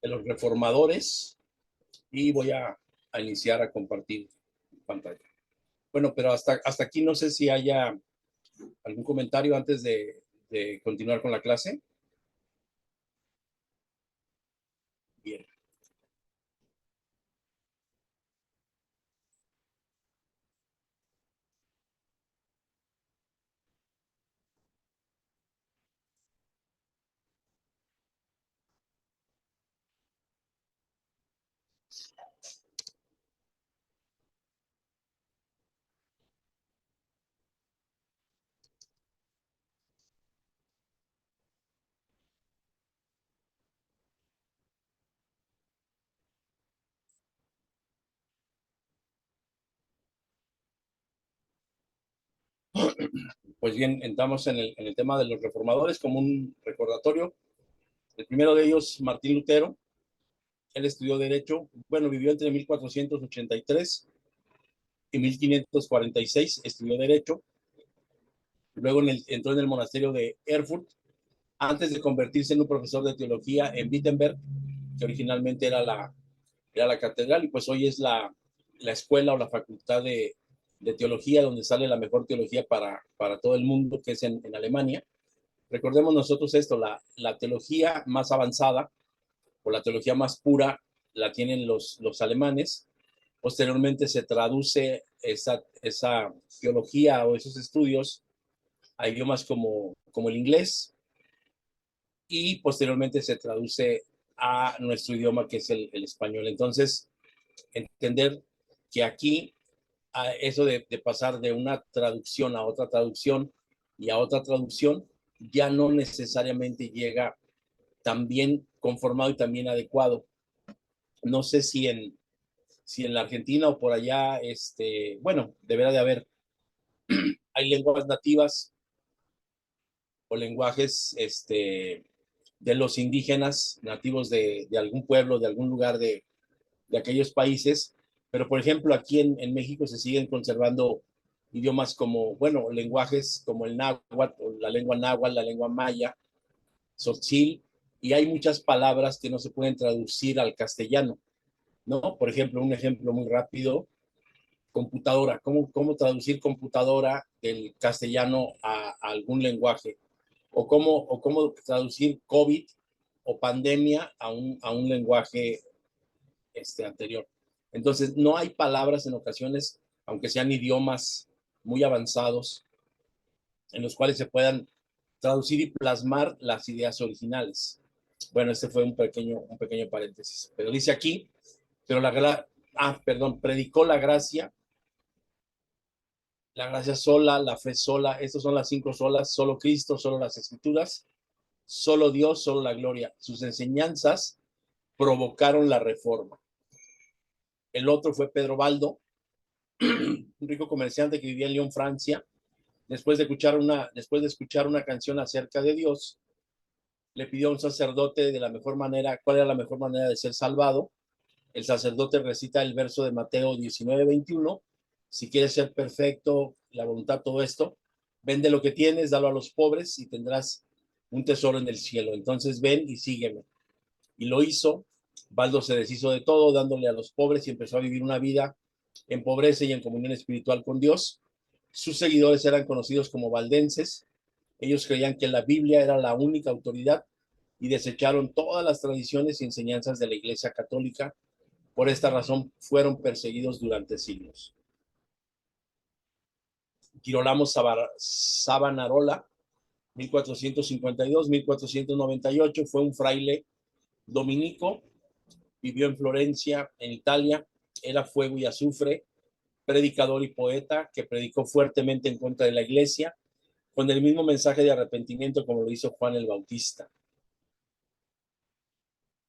de los reformadores y voy a iniciar a compartir pantalla. Bueno, pero hasta aquí no sé si haya algún comentario antes de continuar con la clase. Bien. Pues bien, entramos en el tema de los reformadores como un recordatorio. El primero de ellos, Martín Lutero. Él estudió Derecho, bueno, vivió entre 1483 y 1546, estudió Derecho. Luego entró en el monasterio de Erfurt, antes de convertirse en un profesor de teología en Wittenberg, que originalmente era la catedral, y pues hoy es la escuela o la facultad de teología, donde sale la mejor teología para todo el mundo, que es en Alemania. Recordemos nosotros esto, la teología más avanzada o la teología más pura la tienen los alemanes. Posteriormente se traduce esa teología o esos estudios a idiomas como el inglés, y posteriormente se traduce a nuestro idioma, que es el español. Entonces, entender que aquí eso de pasar de una traducción a otra traducción y a otra traducción ya no necesariamente llega tan bien conformado y tan bien adecuado. No sé si en la Argentina o por allá, bueno, deberá de haber, hay lenguas nativas o lenguajes de los indígenas nativos de algún pueblo, de algún lugar de aquellos países, pero por ejemplo aquí en México se siguen conservando idiomas como, bueno, lenguajes como el náhuatl, la lengua maya, tzotzil, y hay muchas palabras que no se pueden traducir al castellano, ¿no? Por ejemplo, un ejemplo muy rápido, computadora. ¿Cómo traducir computadora del castellano a algún lenguaje? O cómo traducir COVID o pandemia a un lenguaje anterior. Entonces, no hay palabras en ocasiones, aunque sean idiomas muy avanzados, en los cuales se puedan traducir y plasmar las ideas originales. Bueno, este fue un pequeño paréntesis. Pero dice aquí, pero predicó la gracia sola, la fe sola, estas son las 5 solas, solo Cristo, solo las Escrituras, solo Dios, solo la gloria. Sus enseñanzas provocaron la reforma. El otro fue Pedro Baldo, un rico comerciante que vivía en Lyon, Francia. Después de escuchar una canción acerca de Dios, le pidió a un sacerdote de la mejor manera, cuál era la mejor manera de ser salvado. El sacerdote recita el verso de Mateo 19:21. Si quieres ser perfecto, la voluntad, todo esto, vende lo que tienes, dalo a los pobres y tendrás un tesoro en el cielo. Entonces ven y sígueme. Y lo hizo. Baldo se deshizo de todo, dándole a los pobres, y empezó a vivir una vida en pobreza y en comunión espiritual con Dios. Sus seguidores eran conocidos como valdenses. Ellos creían que la Biblia era la única autoridad y desecharon todas las tradiciones y enseñanzas de la Iglesia Católica. Por esta razón fueron perseguidos durante siglos. Girolamo Savonarola, 1452-1498, fue un fraile dominico, vivió en Florencia, en Italia, era fuego y azufre, predicador y poeta que predicó fuertemente en contra de la iglesia, con el mismo mensaje de arrepentimiento como lo hizo Juan el Bautista.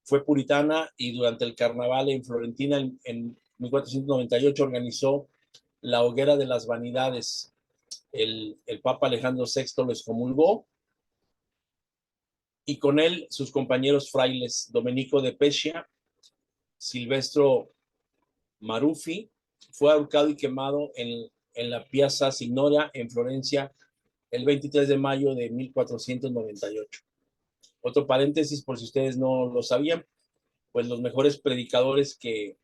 Fue puritana y durante el carnaval en Florentina en 1498 organizó la hoguera de las vanidades. El Papa Alejandro VI lo excomulgó, y con él sus compañeros frailes Domenico de Pescia, Silvestro Maruffi. Fue ahorcado y quemado en la Piazza Signoria en Florencia el 23 de mayo de 1498. Otro paréntesis, por si ustedes no lo sabían, pues los mejores predicadores que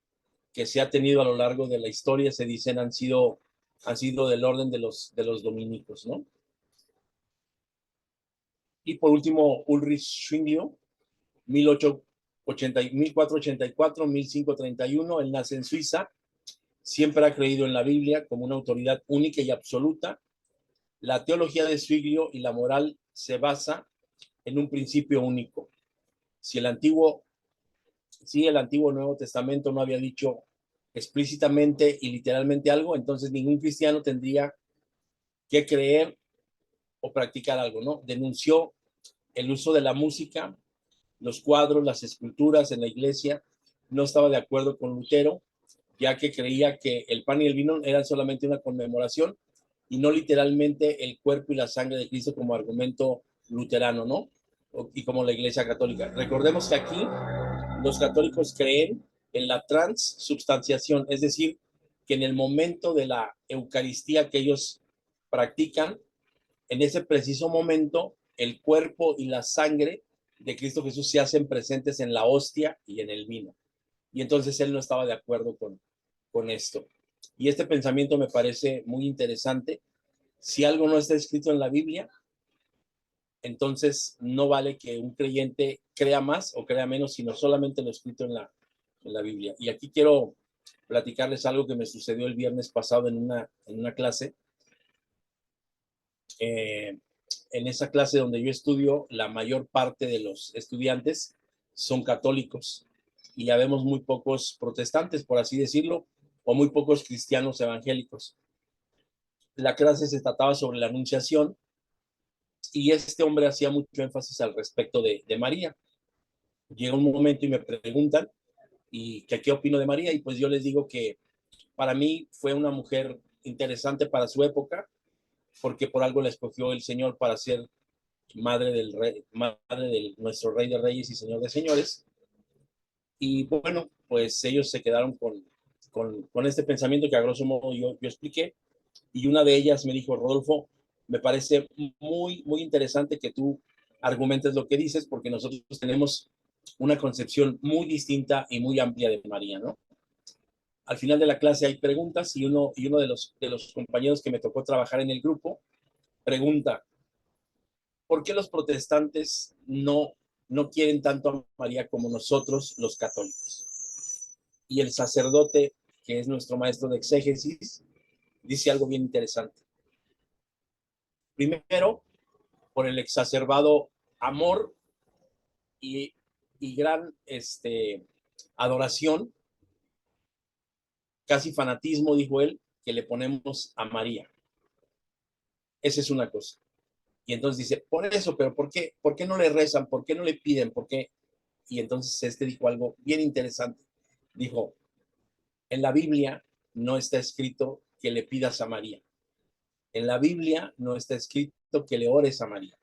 se ha tenido a lo largo de la historia, se dicen, han sido del orden de los dominicos, ¿no? Y por último, Ulrich Zwinglio, 1484, 1531, él nace en Suiza, siempre ha creído en la Biblia como una autoridad única y absoluta. La teología de Zwinglio y la moral se basa en un principio único. Si el Antiguo Nuevo Testamento no había dicho explícitamente y literalmente algo, entonces ningún cristiano tendría que creer o practicar algo, ¿no? Denunció el uso de la música, los cuadros, las esculturas en la iglesia. No estaba de acuerdo con Lutero, ya que creía que el pan y el vino eran solamente una conmemoración y no literalmente el cuerpo y la sangre de Cristo como argumento luterano, ¿no? Y como la iglesia católica. Recordemos que aquí los católicos creen en la transubstanciación, es decir, que en el momento de la Eucaristía que ellos practican, en ese preciso momento, el cuerpo y la sangre de Cristo Jesús se hacen presentes en la hostia y en el vino. Y entonces él no estaba de acuerdo con esto. Y este pensamiento me parece muy interesante. Si algo no está escrito en la Biblia, entonces no vale que un creyente crea más o crea menos, sino solamente lo escrito en la Biblia. Y aquí quiero platicarles algo que me sucedió el viernes pasado en una clase. En esa clase donde yo estudio, la mayor parte de los estudiantes son católicos y ya vemos muy pocos protestantes, por así decirlo, o muy pocos cristianos evangélicos. La clase se trataba sobre la anunciación y este hombre hacía mucho énfasis al respecto de María. Llega un momento y me preguntan y que qué opino de María, y pues yo les digo que para mí fue una mujer interesante para su época, porque por algo la escogió el Señor para ser madre del rey, madre de nuestro Rey de Reyes y Señor de Señores. Y bueno, pues ellos se quedaron con este pensamiento que a grosso modo yo expliqué, y una de ellas me dijo: Rodolfo, me parece muy interesante que tú argumentes lo que dices, porque nosotros tenemos una concepción muy distinta y muy amplia de María, ¿no? Al final de la clase hay preguntas y uno de los compañeros que me tocó trabajar en el grupo pregunta: ¿por qué los protestantes no quieren tanto a María como nosotros los católicos? Y el sacerdote, que es nuestro maestro de exégesis, dice algo bien interesante. Primero, por el exacerbado amor y, y gran adoración, casi fanatismo, dijo él, que le ponemos a María. Esa es una cosa. Y entonces dice, por eso, pero ¿por qué no le rezan? ¿Por qué no le piden? ¿Por qué? Y entonces dijo algo bien interesante. Dijo, en la Biblia no está escrito que le pidas a María. En la Biblia no está escrito que le ores a María.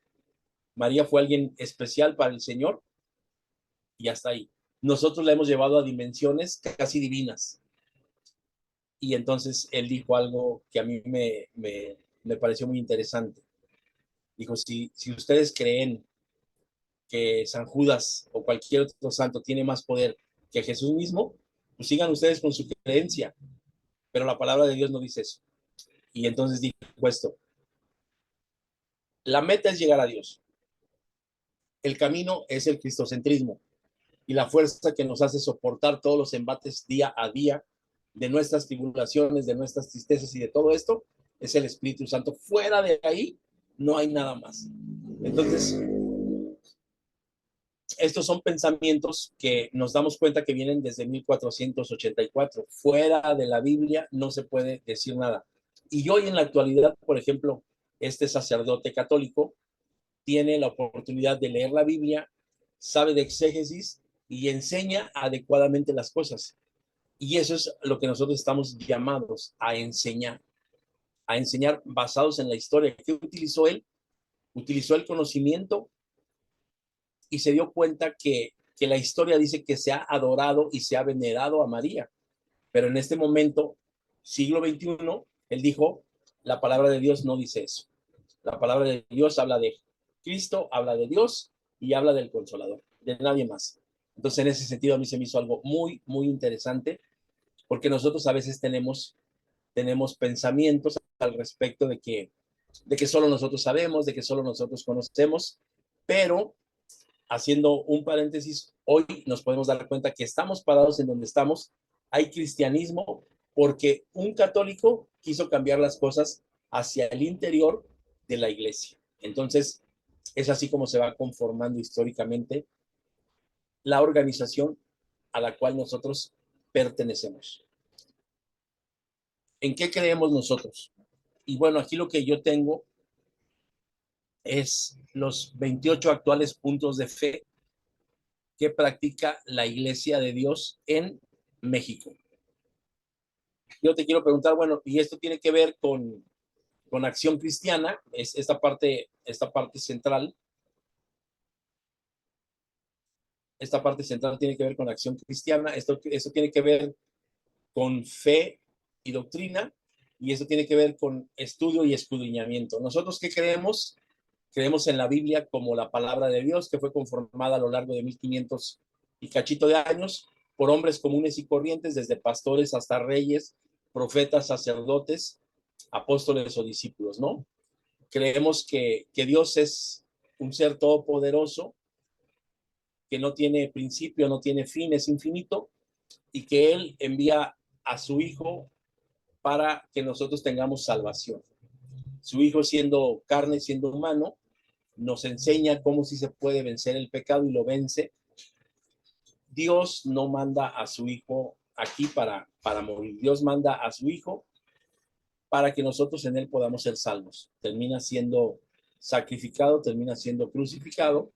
María fue alguien especial para el Señor y hasta ahí. Nosotros la hemos llevado a dimensiones casi divinas. Y entonces él dijo algo que a mí me pareció muy interesante. Dijo, si ustedes creen que San Judas o cualquier otro santo tiene más poder que Jesús mismo, pues sigan ustedes con su creencia. Pero la palabra de Dios no dice eso. Y entonces dijo esto: la meta es llegar a Dios. El camino es el cristocentrismo y la fuerza que nos hace soportar todos los embates día a día de nuestras tribulaciones, de nuestras tristezas y de todo esto, es el Espíritu Santo. Fuera de ahí no hay nada más. Entonces, estos son pensamientos que nos damos cuenta que vienen desde 1484. Fuera de la Biblia no se puede decir nada. Y hoy en la actualidad, por ejemplo, este sacerdote católico tiene la oportunidad de leer la Biblia, sabe de exégesis y enseña adecuadamente las cosas. Y eso es lo que nosotros estamos llamados a enseñar basados en la historia. ¿Qué utilizó él? Utilizó el conocimiento y se dio cuenta que la historia dice que se ha adorado y se ha venerado a María. Pero en este momento, siglo XXI, él dijo, la palabra de Dios no dice eso. La palabra de Dios habla de Cristo, habla de Dios, y habla del Consolador, de nadie más. Entonces, en ese sentido, a mí se me hizo algo muy, muy interesante, porque nosotros a veces tenemos pensamientos al respecto de que solo nosotros sabemos, de que solo nosotros conocemos, pero haciendo un paréntesis, hoy nos podemos dar cuenta que estamos parados en donde estamos. Hay cristianismo porque un católico quiso cambiar las cosas hacia el interior de la iglesia. Entonces, es así como se va conformando históricamente la organización a la cual nosotros pertenecemos. ¿En qué creemos nosotros? Y bueno, aquí lo que yo tengo es los 28 actuales puntos de fe que practica la Iglesia de Dios en México. Yo te quiero preguntar, bueno, y esto tiene que ver con Acción Cristiana, es esta parte central tiene que ver con Acción Cristiana, esto tiene que ver con fe y doctrina, y esto tiene que ver con estudio y escudriñamiento. ¿Nosotros qué creemos? Creemos en la Biblia como la palabra de Dios, que fue conformada a lo largo de 1500 y cachito de años por hombres comunes y corrientes, desde pastores hasta reyes, profetas, sacerdotes, apóstoles o discípulos, ¿no? Creemos que Dios es un ser todopoderoso, que no tiene principio, no tiene fin, es infinito, y que Él envía a su Hijo para que nosotros tengamos salvación. Su Hijo, siendo carne, siendo humano, nos enseña cómo sí se puede vencer el pecado y lo vence. Dios no manda a su Hijo aquí para morir. Dios manda a su Hijo para que nosotros en Él podamos ser salvos. Termina siendo sacrificado, termina siendo crucificado,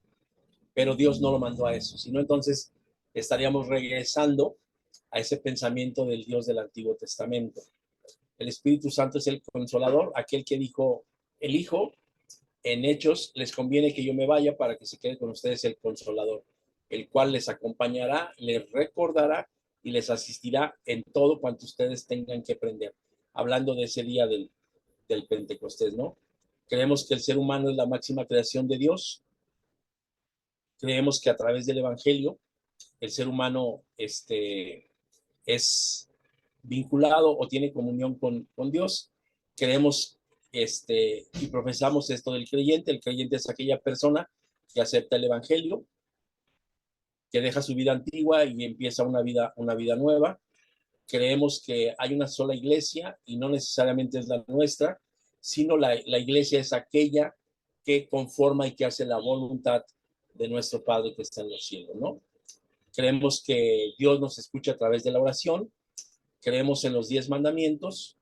pero Dios no lo mandó a eso, sino entonces estaríamos regresando a ese pensamiento del Dios del Antiguo Testamento. El Espíritu Santo es el consolador, aquel que dijo, el Hijo, en Hechos, les conviene que yo me vaya para que se quede con ustedes el consolador, el cual les acompañará, les recordará y les asistirá en todo cuanto ustedes tengan que aprender. Hablando de ese día del Pentecostés, ¿no? Creemos que el ser humano es la máxima creación de Dios. Creemos que a través del Evangelio el ser humano es vinculado o tiene comunión con Dios. Creemos y profesamos esto del creyente. El creyente es aquella persona que acepta el Evangelio, que deja su vida antigua y empieza una vida nueva. Creemos que hay una sola iglesia y no necesariamente es la nuestra, sino la iglesia es aquella que conforma y que hace la voluntad de nuestro Padre que está en los cielos, ¿no? Creemos que Dios nos escucha a través de la oración, creemos en los 10 mandamientos,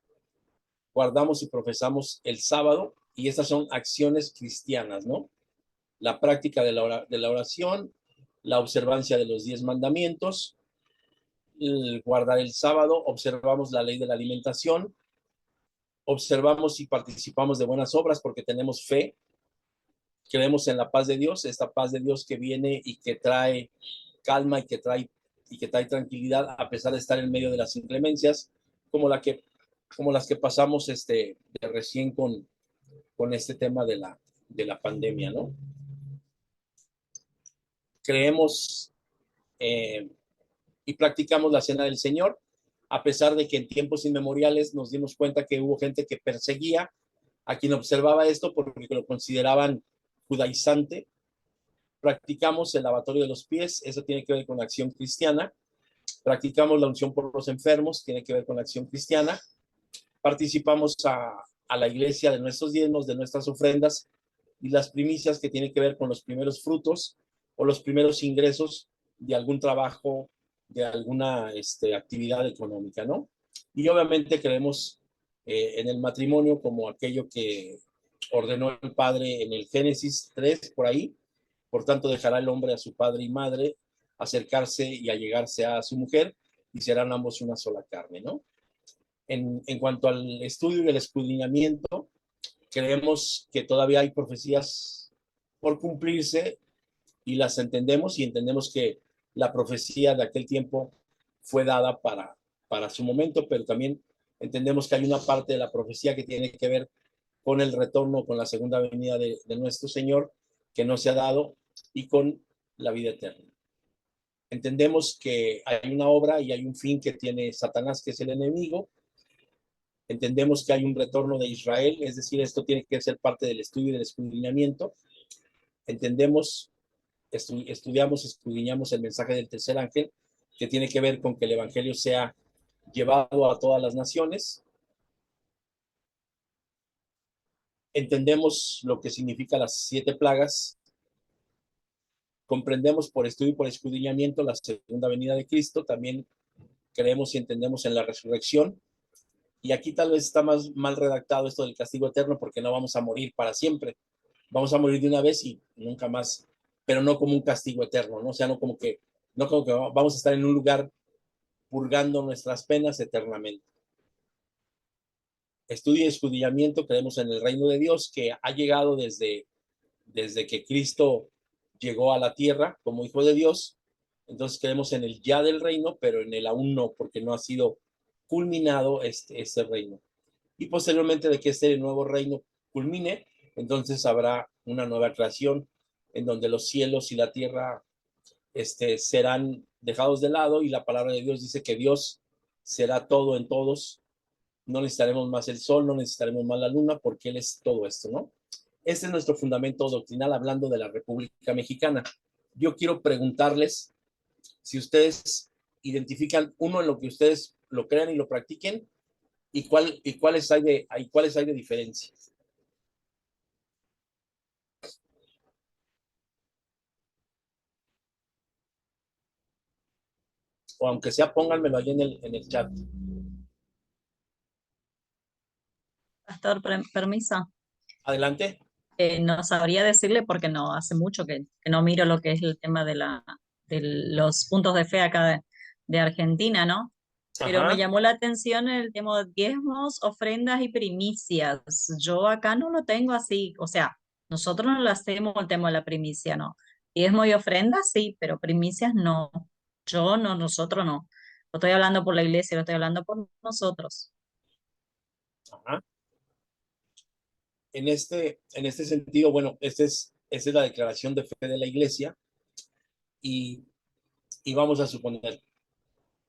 guardamos y profesamos el sábado, y estas son acciones cristianas, ¿no? La práctica de la oración, la observancia de los 10 mandamientos, el guardar el sábado, observamos la ley de la alimentación, observamos y participamos de buenas obras porque tenemos fe, creemos en la paz de Dios, esta paz de Dios que viene y que trae calma y que trae tranquilidad a pesar de estar en medio de las inclemencias, como, como las que pasamos de recién con este tema de la pandemia, ¿no? Creemos y practicamos la cena del Señor, a pesar de que en tiempos inmemoriales nos dimos cuenta que hubo gente que perseguía a quien observaba esto porque lo consideraban judaizante. Practicamos el lavatorio de los pies, eso tiene que ver con la acción cristiana. Practicamos la unción por los enfermos, tiene que ver con la acción cristiana. Participamos a la iglesia de nuestros diezmos, de nuestras ofrendas y las primicias, que tiene que ver con los primeros frutos o los primeros ingresos de algún trabajo, de alguna actividad económica, ¿no? Y obviamente creemos en el matrimonio como aquello que ordenó el Padre en el Génesis 3, por ahí. Por tanto, dejará el hombre a su padre y madre, acercarse y allegarse a su mujer, y serán ambos una sola carne, ¿no? En cuanto al estudio y el escudriñamiento, creemos que todavía hay profecías por cumplirse y las entendemos, y entendemos que la profecía de aquel tiempo fue dada para su momento, pero también entendemos que hay una parte de la profecía que tiene que ver con el retorno, con la segunda venida de nuestro Señor, que no se ha dado y con la vida eterna. Entendemos que hay una obra y hay un fin que tiene Satanás, que es el enemigo. Entendemos que hay un retorno de Israel, es decir, esto tiene que ser parte del estudio y del escudriñamiento. Entendemos, estudiamos, escudriñamos el mensaje del tercer ángel, que tiene que ver con que el evangelio sea llevado a todas las naciones. Entendemos lo que significa las 7 plagas. Comprendemos por estudio y por escudriñamiento la segunda venida de Cristo. También creemos y entendemos en la resurrección. Y aquí tal vez está más mal redactado esto del castigo eterno, porque no vamos a morir para siempre. Vamos a morir de una vez y nunca más, pero no como un castigo eterno, ¿no? O sea, no como que vamos a estar en un lugar purgando nuestras penas eternamente. Estudio y escudriñamiento, creemos en el reino de Dios que ha llegado desde que Cristo llegó a la tierra como hijo de Dios. Entonces creemos en el ya del reino, pero en el aún no, porque no ha sido culminado este reino. Y posteriormente de que este nuevo reino culmine, entonces habrá una nueva creación en donde los cielos y la tierra serán dejados de lado, y la palabra de Dios dice que Dios será todo en todos. No necesitaremos más el sol, no necesitaremos más la luna, porque Él es todo esto, ¿no? Este es nuestro fundamento doctrinal hablando de la República Mexicana. Yo quiero preguntarles si ustedes identifican uno en lo que ustedes lo crean y lo practiquen, cuáles hay de diferencia. O aunque sea, pónganmelo ahí en el chat. Pastor, permiso. Adelante. No sabría decirle porque no, hace mucho que no miro lo que es el tema de los puntos de fe acá de Argentina, ¿no? Pero me Ajá. llamó la atención el tema de diezmos, ofrendas y primicias. Yo acá no lo tengo así, o sea, nosotros no lo hacemos el tema de la primicia, ¿no? Diezmo y ofrendas sí, pero primicias no. Yo no, nosotros no. No estoy hablando por la iglesia, lo estoy hablando por nosotros. Ajá. En este sentido, bueno, esta es la declaración de fe de la iglesia, y, y vamos a suponer,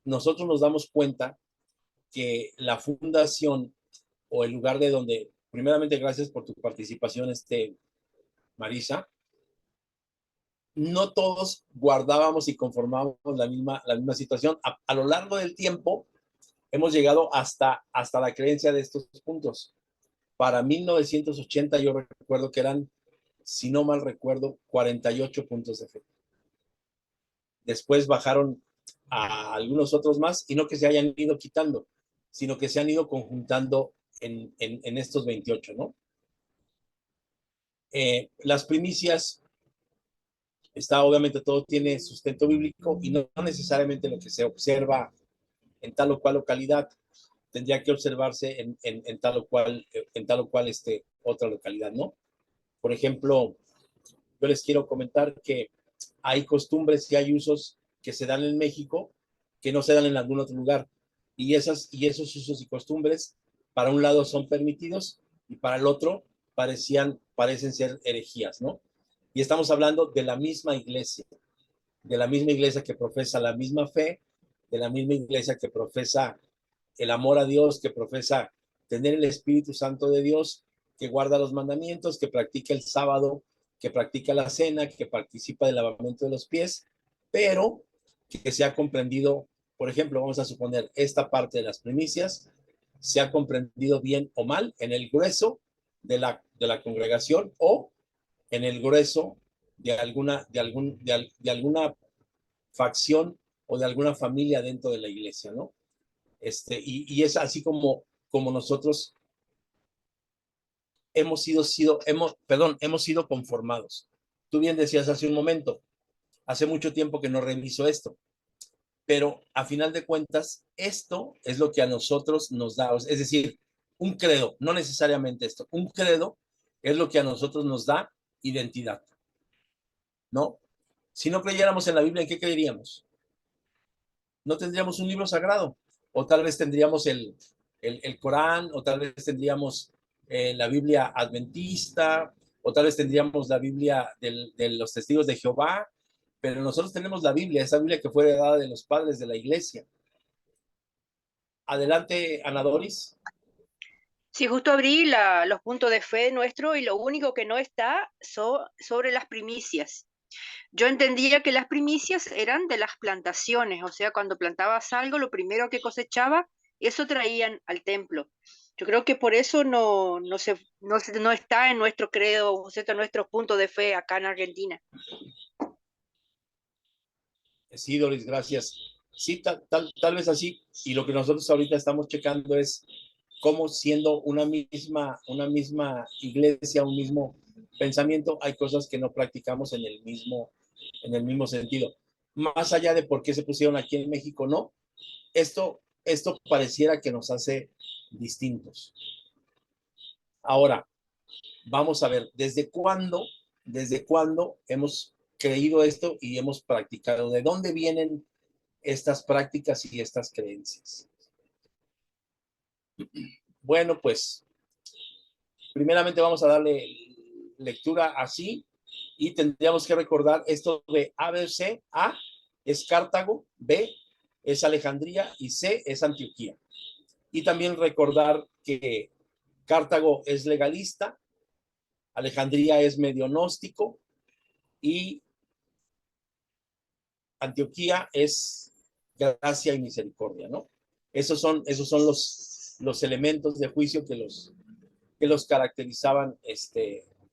nosotros nos damos cuenta que la fundación o el lugar de donde, primeramente gracias por tu participación, Marisa, no todos guardábamos y conformábamos la misma situación. A lo largo del tiempo hemos llegado hasta la creencia de estos puntos. Para 1980 yo recuerdo que eran, si no mal recuerdo, 48 puntos de fe. Después bajaron a algunos otros más, y no que se hayan ido quitando, sino que se han ido conjuntando en estos 28, ¿no? Las primicias, obviamente todo tiene sustento bíblico, y no necesariamente lo que se observa en tal o cual localidad tendría que observarse en tal o cual otra localidad, ¿no? Por ejemplo, yo les quiero comentar que hay costumbres y hay usos que se dan en México que no se dan en algún otro lugar. Y esos usos y costumbres, para un lado son permitidos y para el otro parecen ser herejías, ¿no? Y estamos hablando de la misma iglesia que profesa la misma fe, de la misma iglesia que profesa el amor a Dios, que profesa tener el Espíritu Santo de Dios, que guarda los mandamientos, que practica el sábado, que practica la cena, que participa del lavamiento de los pies, pero que se ha comprendido, por ejemplo, vamos a suponer esta parte de las primicias, se ha comprendido bien o mal en el grueso de la congregación, o en el grueso de alguna facción o de alguna familia dentro de la iglesia, ¿no? Y es así como nosotros hemos sido conformados. Tú bien decías hace un momento, hace mucho tiempo que no reviso esto, pero a final de cuentas, esto es lo que a nosotros nos da, es decir, un credo, no necesariamente esto, un credo es lo que a nosotros nos da identidad, ¿no? Si no creyéramos en la Biblia, ¿en qué creeríamos? No tendríamos un libro sagrado, o tal vez tendríamos el Corán, o tal vez tendríamos la Biblia adventista, o tal vez tendríamos la Biblia de los testigos de Jehová, pero nosotros tenemos la Biblia, esa Biblia que fue heredada de los padres de la iglesia. Adelante, Ana Doris. Sí, justo abrí los puntos de fe nuestro y lo único que no está sobre las primicias. Yo entendía que las primicias eran de las plantaciones, o sea, cuando plantabas algo, lo primero que cosechaba, eso traían al templo. Yo creo que por eso no está en nuestro credo, o sea, en nuestros puntos de fe acá en Argentina. Sí, Doris, gracias. Sí, tal vez así. Y lo que nosotros ahorita estamos checando es cómo siendo una misma iglesia, un mismo pensamiento, hay cosas que no practicamos en el mismo sentido. Más allá de por qué se pusieron aquí en México, no. Esto pareciera que nos hace distintos. Ahora, vamos a ver, desde cuándo hemos creído esto y hemos practicado? ¿De dónde vienen estas prácticas y estas creencias? Bueno, pues primeramente vamos a darle lectura así y tendríamos que recordar esto de ABC. A es Cartago, B es Alejandría y C es Antioquía. Y también recordar que Cartago es legalista, Alejandría es medio gnóstico y Antioquía es gracia y misericordia, ¿no? Esos son los elementos de juicio que los caracterizaban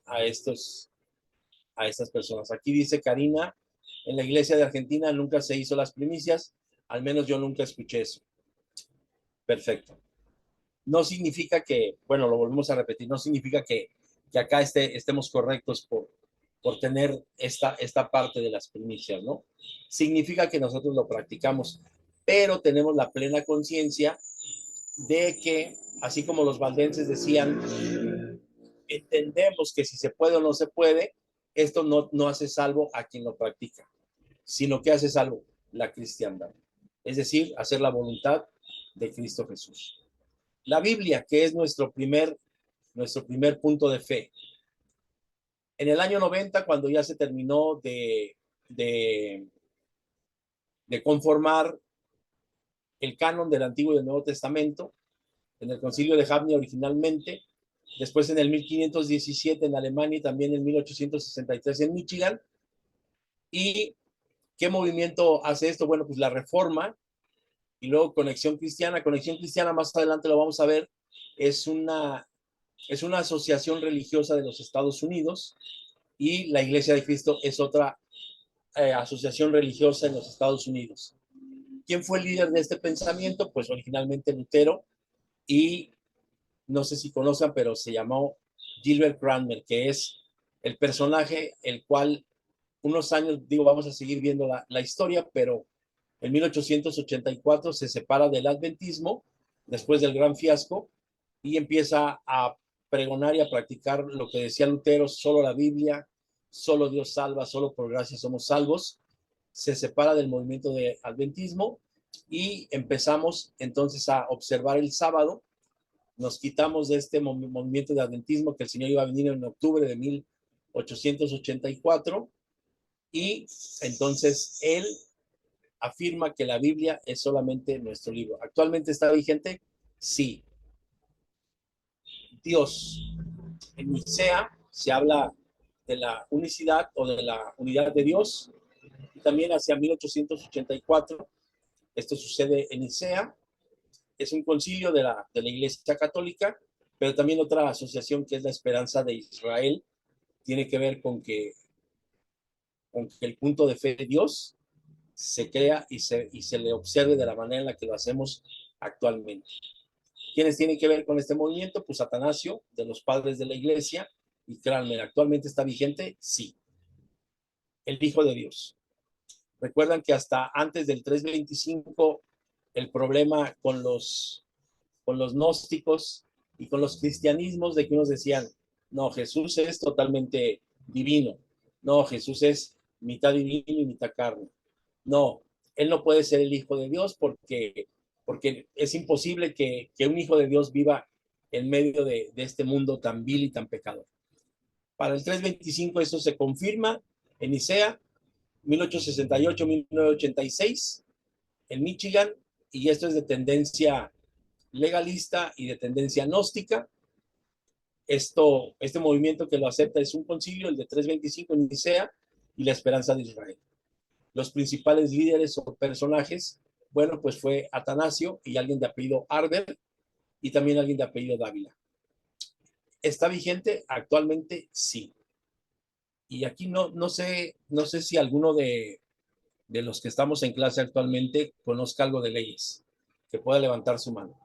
a, a estas personas. Aquí dice Karina, en la iglesia de Argentina nunca se hizo las primicias, al menos yo nunca escuché eso. Perfecto. No significa que, bueno, lo volvemos a repetir, no significa que acá estemos correctos por tener esta parte de las primicias, ¿no? Significa que nosotros lo practicamos, pero tenemos la plena conciencia de que, así como los valdenses decían, entendemos que si se puede o no se puede, esto no hace salvo a quien lo practica, sino que hace salvo la cristiandad. Es decir, hacer la voluntad de Cristo Jesús. La Biblia, que es nuestro primer punto de fe. En el año 90, cuando ya se terminó de conformar el canon del Antiguo y del Nuevo Testamento, en el concilio de Havnia originalmente, después en el 1517 en Alemania y también en 1863 en Michigan. ¿Y qué movimiento hace esto? Bueno, pues la Reforma y luego Conexión Cristiana. Conexión Cristiana, más adelante lo vamos a ver, es una asociación religiosa de los Estados Unidos y la Iglesia de Cristo es otra asociación religiosa en los Estados Unidos. ¿Quién fue el líder de este pensamiento? Pues originalmente Lutero y no sé si conozcan, pero se llamó Gilbert Cranmer, que es el personaje el cual unos años, digo, vamos a seguir viendo la historia, pero en 1884 se separa del adventismo después del gran fiasco y empieza a pregonar y a practicar lo que decía Lutero, solo la Biblia, solo Dios salva, solo por gracia somos salvos. Se separa del movimiento de adventismo y empezamos entonces a observar el sábado. Nos quitamos de este movimiento de adventismo que el Señor iba a venir en octubre de 1884 y entonces Él afirma que la Biblia es solamente nuestro libro. ¿Actualmente está vigente? Sí. Dios. En Nicea se habla de la unicidad o de la unidad de Dios. Y también hacia 1884, esto sucede en Nicea, es un concilio de la Iglesia Católica, pero también otra asociación que es la Esperanza de Israel, tiene que ver con que el punto de fe de Dios se crea y se le observe de la manera en la que lo hacemos actualmente. ¿Quiénes tienen que ver con este movimiento? Pues Atanasio, de los padres de la iglesia, y Cranmer. ¿Actualmente está vigente? Sí. El Hijo de Dios. Recuerdan que hasta antes del 325 el problema con los gnósticos y con los cristianismos de que unos decían, no, Jesús es totalmente divino. No, Jesús es mitad divino y mitad carne. No, él no puede ser el Hijo de Dios porque es imposible que un Hijo de Dios viva en medio de este mundo tan vil y tan pecador. Para el 325 esto se confirma en Nicea, 1868-1986, en Michigan, y esto es de tendencia legalista y de tendencia gnóstica. Este movimiento que lo acepta es un concilio, el de 325 en Nicea, y la Esperanza de Israel. Los principales líderes o personajes, bueno, pues fue Atanasio y alguien de apellido Arber, y también alguien de apellido Dávila. ¿Está vigente? Actualmente sí. Y aquí no sé si alguno de los que estamos en clase actualmente conozca algo de leyes, que pueda levantar su mano.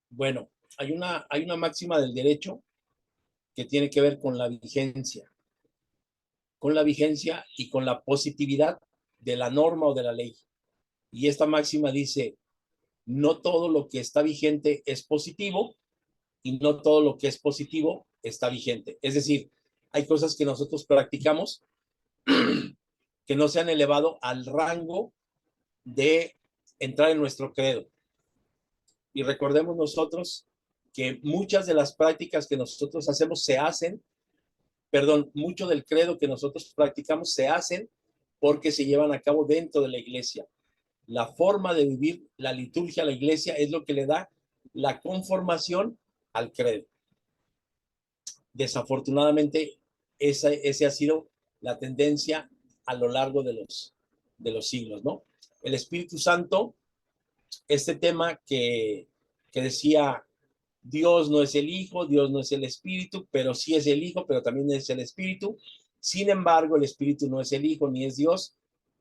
Bueno, hay una máxima del derecho que tiene que ver con la vigencia y con la positividad de la norma o de la ley. Y esta máxima dice, no todo lo que está vigente es positivo y no todo lo que es positivo está vigente. Es decir, hay cosas que nosotros practicamos que no se han elevado al rango de entrar en nuestro credo. Y recordemos nosotros que muchas de las prácticas que nosotros hacemos mucho del credo que nosotros practicamos se hacen porque se llevan a cabo dentro de la iglesia. La forma de vivir la liturgia a la iglesia es lo que le da la conformación al credo. Desafortunadamente, ese ha sido la tendencia a lo largo de los siglos, ¿no? El Espíritu Santo, este tema que decía, Dios no es el Hijo, Dios no es el Espíritu, pero sí es el Hijo, pero también es el Espíritu. Sin embargo, el Espíritu no es el Hijo ni es Dios,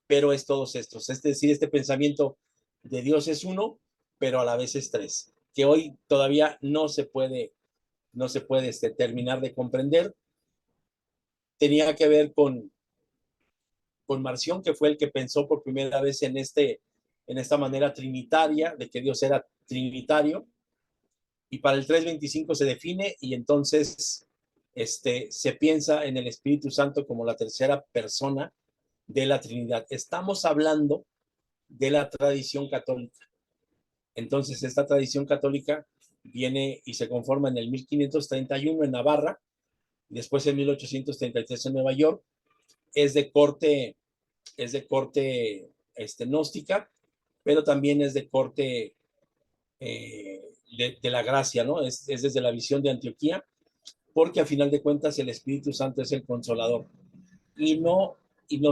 pero es todos estos. Es decir, este pensamiento de Dios es uno, pero a la vez es tres, que hoy todavía no se puede terminar de comprender. Tenía que ver con Marción, que fue el que pensó por primera vez en esta manera trinitaria, de que Dios era trinitario, y para el 325 se define, y entonces se piensa en el Espíritu Santo como la tercera persona de la Trinidad. Estamos hablando de la tradición católica. Entonces, esta tradición católica viene y se conforma en el 1531 en Navarra, y después en 1833 en Nueva York. Es de corte gnóstica, pero también es de corte de la gracia, ¿no? Es desde la visión de Antioquía, porque a final de cuentas el Espíritu Santo es el consolador, y no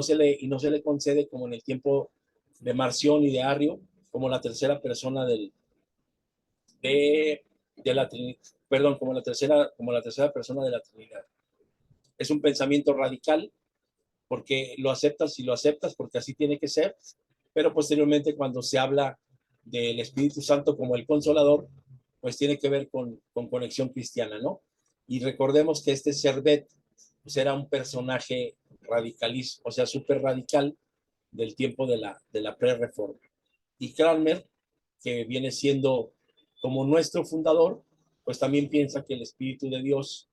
se le concede como en el tiempo de Marción y de Arrio, como la tercera persona de la Trinidad, perdón, como la tercera persona de la Trinidad. Es un pensamiento radical, porque lo aceptas y lo aceptas porque así tiene que ser, pero posteriormente cuando se habla del Espíritu Santo como el consolador, pues tiene que ver con conexión cristiana, ¿no? Y recordemos que este Servet pues era un personaje radicalista, o sea, súper radical del tiempo de la pre-reforma. Y Cranmer, que viene siendo como nuestro fundador, pues también piensa que el Espíritu de Dios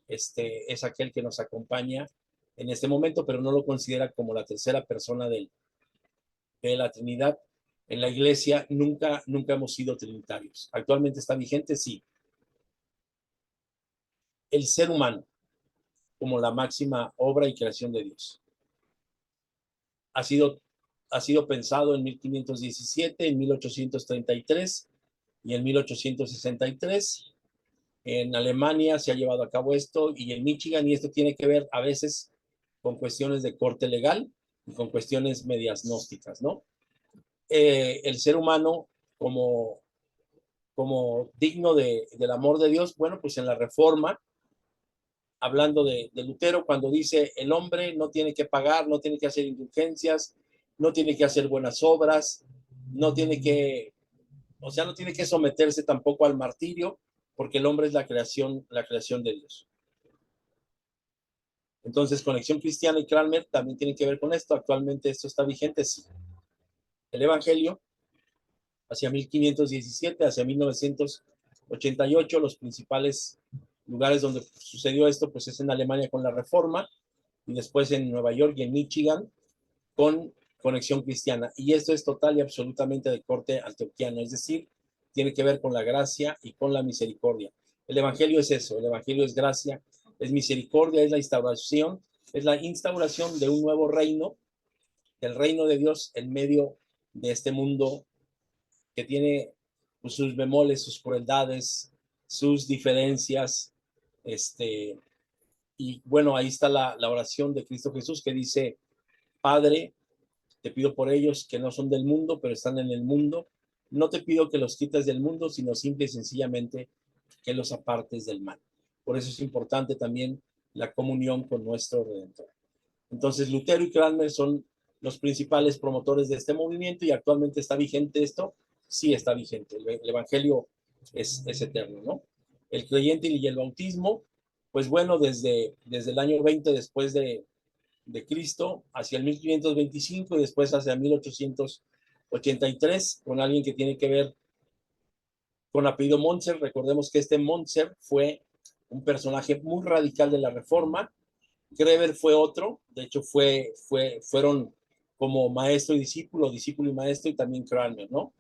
es aquel que nos acompaña en este momento, pero no lo considera como la tercera persona de la Trinidad. En la iglesia nunca hemos sido trinitarios. Actualmente está vigente, sí. El ser humano como la máxima obra y creación de Dios. Ha sido pensado en 1517, en 1833 y en 1863. En Alemania se ha llevado a cabo esto, y en Michigan, y esto tiene que ver a veces con cuestiones de corte legal y con cuestiones medias gnósticas, ¿no? El ser humano como digno del amor de Dios, bueno, pues en la Reforma, hablando de Lutero, cuando dice el hombre no tiene que pagar, no tiene que hacer indulgencias, no tiene que hacer buenas obras, no tiene que someterse tampoco al martirio, porque el hombre es la creación de Dios. Entonces, Conexión Cristiana y Cranmer también tienen que ver con esto. Actualmente esto está vigente, sí. El Evangelio, hacia 1517, hacia 1988, los principales lugares donde sucedió esto, pues es en Alemania con la Reforma, y después en Nueva York y en Michigan con Conexión Cristiana. Y esto es total y absolutamente de corte antioquiano, es decir, tiene que ver con la gracia y con la misericordia. El evangelio es eso, el evangelio es gracia, es misericordia, es la instauración de un nuevo reino, del reino de Dios en medio de este mundo que tiene pues, sus bemoles, sus crueldades, sus diferencias, y bueno, ahí está la oración de Cristo Jesús que dice, Padre, te pido por ellos que no son del mundo, pero están en el mundo. No te pido que los quites del mundo, sino simple y sencillamente que los apartes del mal. Por eso es importante también la comunión con nuestro Redentor. Entonces, Lutero y Cranmer son los principales promotores de este movimiento y actualmente está vigente esto. Sí está vigente. El Evangelio es eterno, ¿no? El creyente y el bautismo, pues bueno, desde el año 20 después de Cristo hacia el 1525 y después hacia 1883 con alguien que tiene que ver con apellido Montser. Recordemos que este Montser fue un personaje muy radical de la Reforma. Greber fue otro, de hecho fueron como maestro y discípulo, discípulo y maestro, y también Cranmer, ¿no?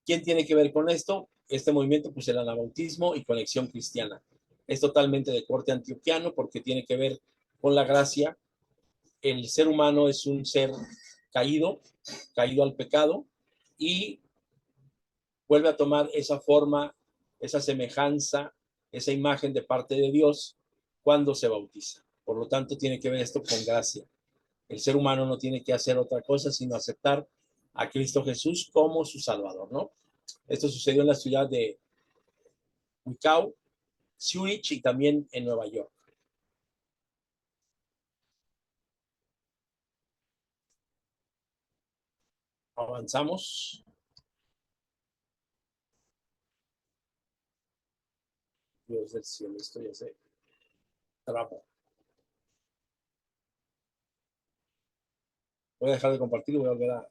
¿Quién tiene que ver con esto? Este movimiento, pues el anabautismo y Conexión Cristiana. Es totalmente de corte antioquiano porque tiene que ver con la gracia. El ser humano es un ser caído, caído al pecado, y vuelve a tomar esa forma, esa semejanza, esa imagen de parte de Dios cuando se bautiza. Por lo tanto, tiene que ver esto con gracia. El ser humano no tiene que hacer otra cosa sino aceptar a Cristo Jesús como su Salvador, ¿no? Esto sucedió en la ciudad de Wichita, Zurich y también en Nueva York. Avanzamos. Dios del cielo, esto ya se trabó. Voy a dejar de compartir y voy a volver a...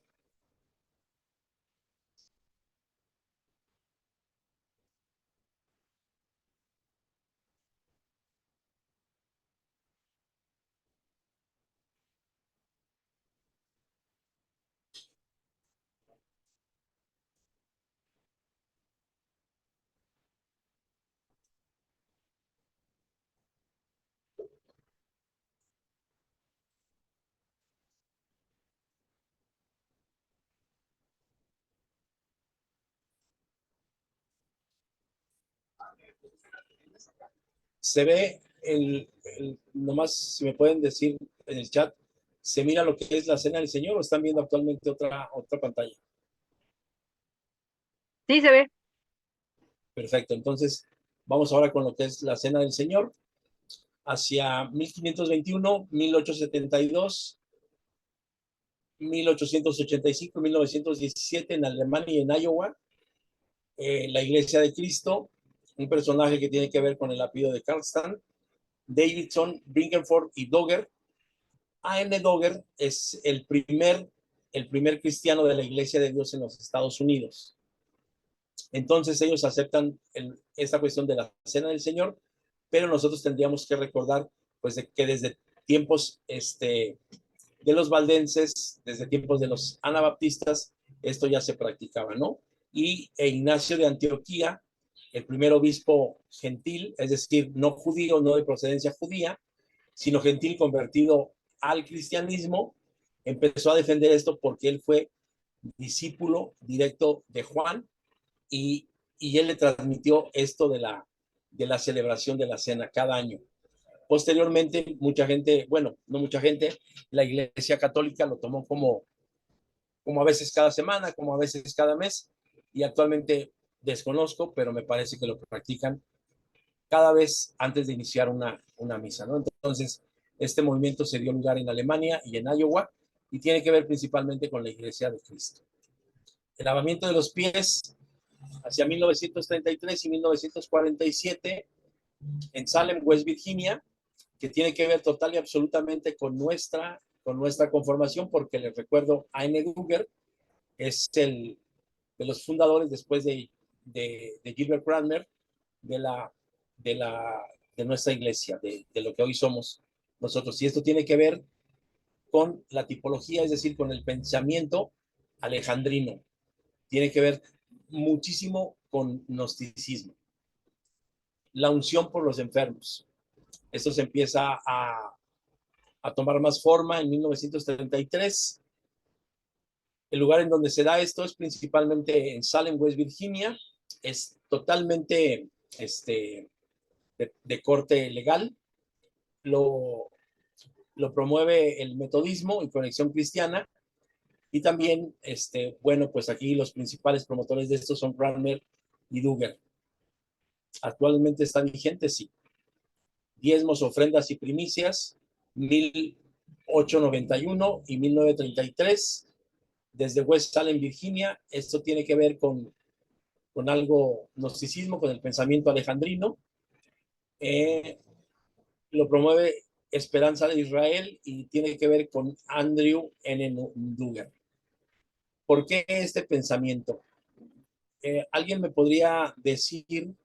Se ve nomás si me pueden decir en el chat, ¿se mira lo que es la cena del Señor o están viendo actualmente otra pantalla? Sí, se ve. Perfecto, entonces vamos ahora con lo que es la cena del Señor. Hacia 1521, 1872, 1885, 1917 en Alemania y en Iowa, la Iglesia de Cristo, un personaje que tiene que ver con el apellido de Karlstadt, Davidson, Brinkenford y Dogger. A.N. Dogger es el primer cristiano de la Iglesia de Dios en los Estados Unidos. Entonces ellos aceptan esta cuestión de la cena del Señor, pero nosotros tendríamos que recordar pues que desde tiempos de los valdenses, desde tiempos de los anabaptistas, esto ya se practicaba, ¿no? Y Ignacio de Antioquía, el primer obispo gentil, es decir, no judío, no de procedencia judía, sino gentil convertido al cristianismo, empezó a defender esto porque él fue discípulo directo de Juan y, y él le transmitió esto de la celebración de la cena cada año. Posteriormente, mucha gente, bueno, no mucha gente, la Iglesia Católica lo tomó como a veces cada semana, como a veces cada mes, y actualmente desconozco, pero me parece que lo practican cada vez antes de iniciar una misa, ¿no? Entonces, este movimiento se dio lugar en Alemania y en Iowa y tiene que ver principalmente con la Iglesia de Cristo. El lavamiento de los pies hacia 1933 y 1947 en Salem, West Virginia, que tiene que ver total y absolutamente con nuestra conformación, porque les recuerdo, A.N. Duggar es de los fundadores después de Gilbert Cranmer de, la, de, la, de nuestra iglesia, de lo que hoy somos nosotros. Y esto tiene que ver con la tipología, es decir, con el pensamiento alejandrino. Tiene que ver muchísimo con gnosticismo. La unción por los enfermos. Esto se empieza a tomar más forma en 1933. El lugar en donde se da esto es principalmente en Salem, West Virginia. Es totalmente de corte legal. Lo promueve el metodismo y Conexión Cristiana. Y también, bueno, pues aquí los principales promotores de esto son Cranmer y Duggar. Actualmente está vigente, sí. Diezmos, ofrendas y primicias, 1891 y 1933, desde West Salem, Virginia. Esto tiene que ver con algo gnosticismo, con el pensamiento alejandrino. Lo promueve Esperanza de Israel y tiene que ver con Andrew N. Duggar. ¿Por qué este pensamiento? ¿Alguien me podría decir,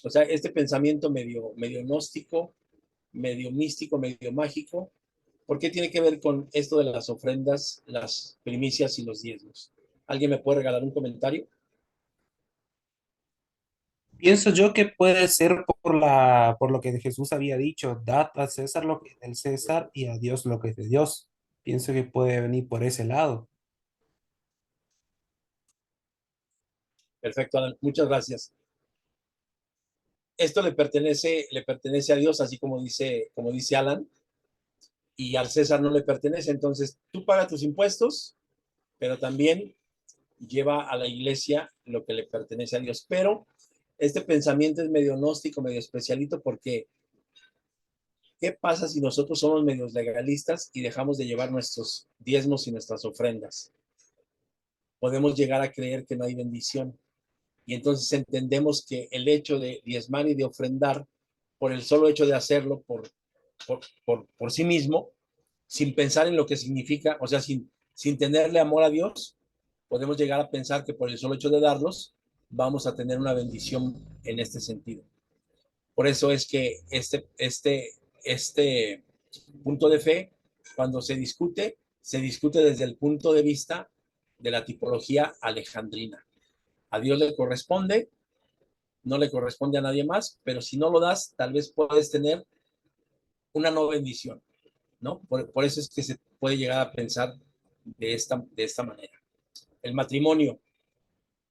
o sea, este pensamiento medio gnóstico, medio místico, medio mágico, ¿por qué tiene que ver con esto de las ofrendas, las primicias y los diezmos? ¿Alguien me puede regalar un comentario? Pienso yo que puede ser por lo que Jesús había dicho, dad a César lo que es del César y a Dios lo que es de Dios. Pienso que puede venir por ese lado. Perfecto, Alan. Muchas gracias. Esto le pertenece a Dios, así como dice Alan, y al César no le pertenece. Entonces, tú pagas tus impuestos, pero también lleva a la iglesia lo que le pertenece a Dios. Pero este pensamiento es medio gnóstico, medio especialito, porque ¿qué pasa si nosotros somos medios legalistas y dejamos de llevar nuestros diezmos y nuestras ofrendas? Podemos llegar a creer que no hay bendición. Y entonces entendemos que el hecho de diezmar y de ofrendar, por el solo hecho de hacerlo por sí mismo, sin pensar en lo que significa, o sea, sin tenerle amor a Dios, podemos llegar a pensar que por el solo hecho de darlos, vamos a tener una bendición en este sentido. Por eso es que este punto de fe, cuando se discute desde el punto de vista de la tipología alejandrina. A Dios le corresponde, no le corresponde a nadie más, pero si no lo das, tal vez puedes tener una no bendición, ¿no? Por eso es que se puede llegar a pensar de esta manera. El matrimonio,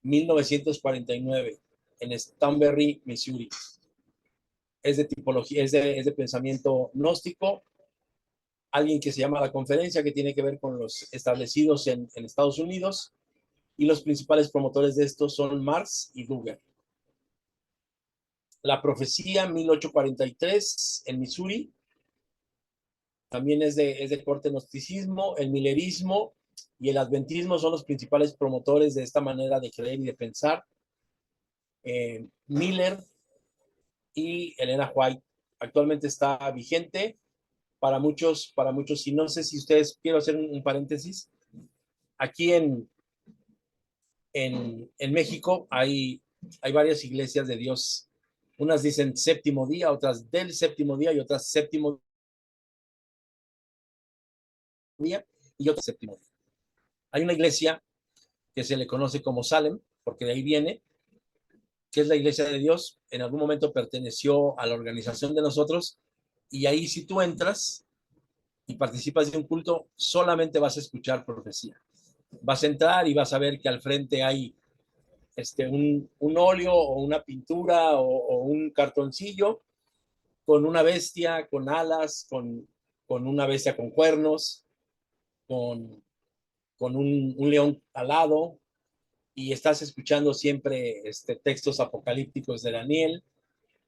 1949, en Stanberry, Missouri. Es de tipología, es de pensamiento gnóstico. Alguien que se llama La Conferencia, que tiene que ver con los establecidos en Estados Unidos, y los principales promotores de esto son Marx y Duggar. La Profecía, 1843, en Missouri, también es de corte gnosticismo. El milerismo y el adventismo son los principales promotores de esta manera de creer y de pensar. Miller y Elena White actualmente está vigente para muchos, y no sé si ustedes, quiero hacer un paréntesis, aquí en México hay varias iglesias de Dios. Unas dicen séptimo día, otras del séptimo día y otras séptimo día y otras séptimo día. Hay una iglesia que se le conoce como Salem, porque de ahí viene, que es la iglesia de Dios. En algún momento perteneció a la organización de nosotros, y ahí si tú entras y participas de un culto, solamente vas a escuchar profecía. Vas a entrar y vas a ver que al frente hay un óleo o una pintura o un cartoncillo con una bestia, con alas, con una bestia con cuernos, con un león alado, y estás escuchando siempre textos apocalípticos de Daniel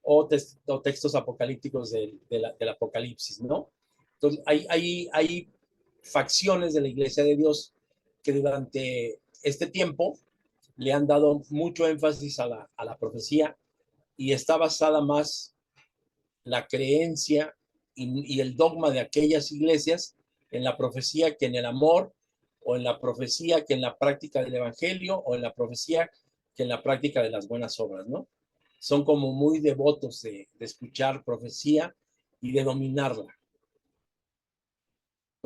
o textos apocalípticos del Apocalipsis, ¿no? Entonces, hay facciones de la Iglesia de Dios que durante este tiempo le han dado mucho énfasis a la profecía, y está basada más la creencia y el dogma de aquellas iglesias en la profecía que en el amor, o en la profecía que en la práctica del evangelio, o en la profecía que en la práctica de las buenas obras, ¿no? Son como muy devotos de escuchar profecía y de dominarla.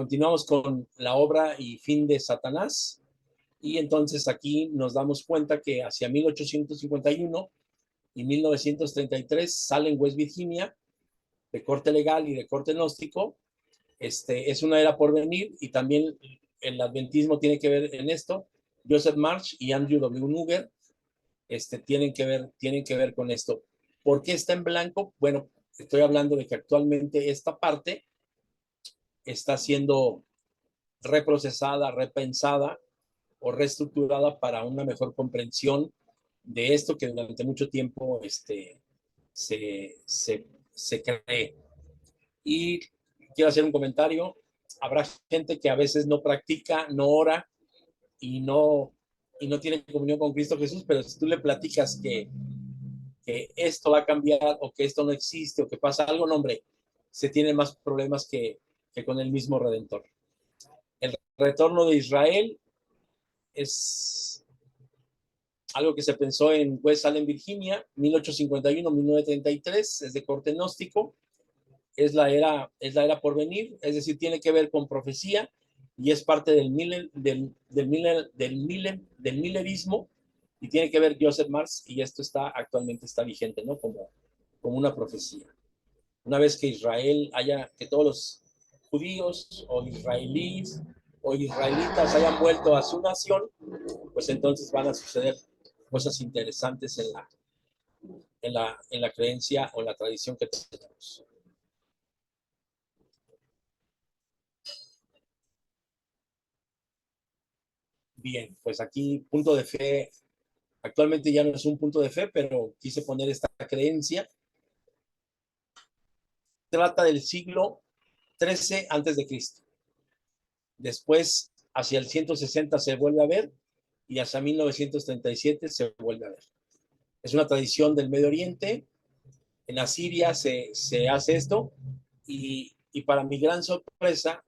Continuamos con la obra y fin de Satanás. Y entonces aquí nos damos cuenta que hacia 1851 y 1933 sale en West Virginia, de corte legal y de corte gnóstico. Es una era por venir, y también el adventismo tiene que ver en esto. Joseph Marsh y Andrew W. Nugger tienen que ver con esto. ¿Por qué está en blanco? Bueno, estoy hablando de que actualmente esta parte está siendo reprocesada, repensada o reestructurada para una mejor comprensión de esto que durante mucho tiempo se cree. Y quiero hacer un comentario. Habrá gente que a veces no practica, no ora y no tiene comunión con Cristo Jesús, pero si tú le platicas que esto va a cambiar o que esto no existe o que pasa algo, no, hombre, se tienen más problemas que con el mismo Redentor. El retorno de Israel es algo que se pensó en West Salem, Virginia, 1851-1933, es de corte gnóstico, es la era por venir, es decir, tiene que ver con profecía y es parte del milenismo, y tiene que ver Joseph Marsh, y esto actualmente está vigente, ¿no? Como una profecía. Una vez que que todos los judíos o israelíes o israelitas hayan vuelto a su nación, pues entonces van a suceder cosas interesantes en la creencia o la tradición que tenemos. Bien, pues aquí punto de fe, actualmente ya no es un punto de fe, pero quise poner esta creencia. Trata del siglo XIII antes de Cristo. Después, hacia el 160 se vuelve a ver, y hasta 1937 se vuelve a ver. Es una tradición del Medio Oriente. En Asiria se hace esto, y para mi gran sorpresa,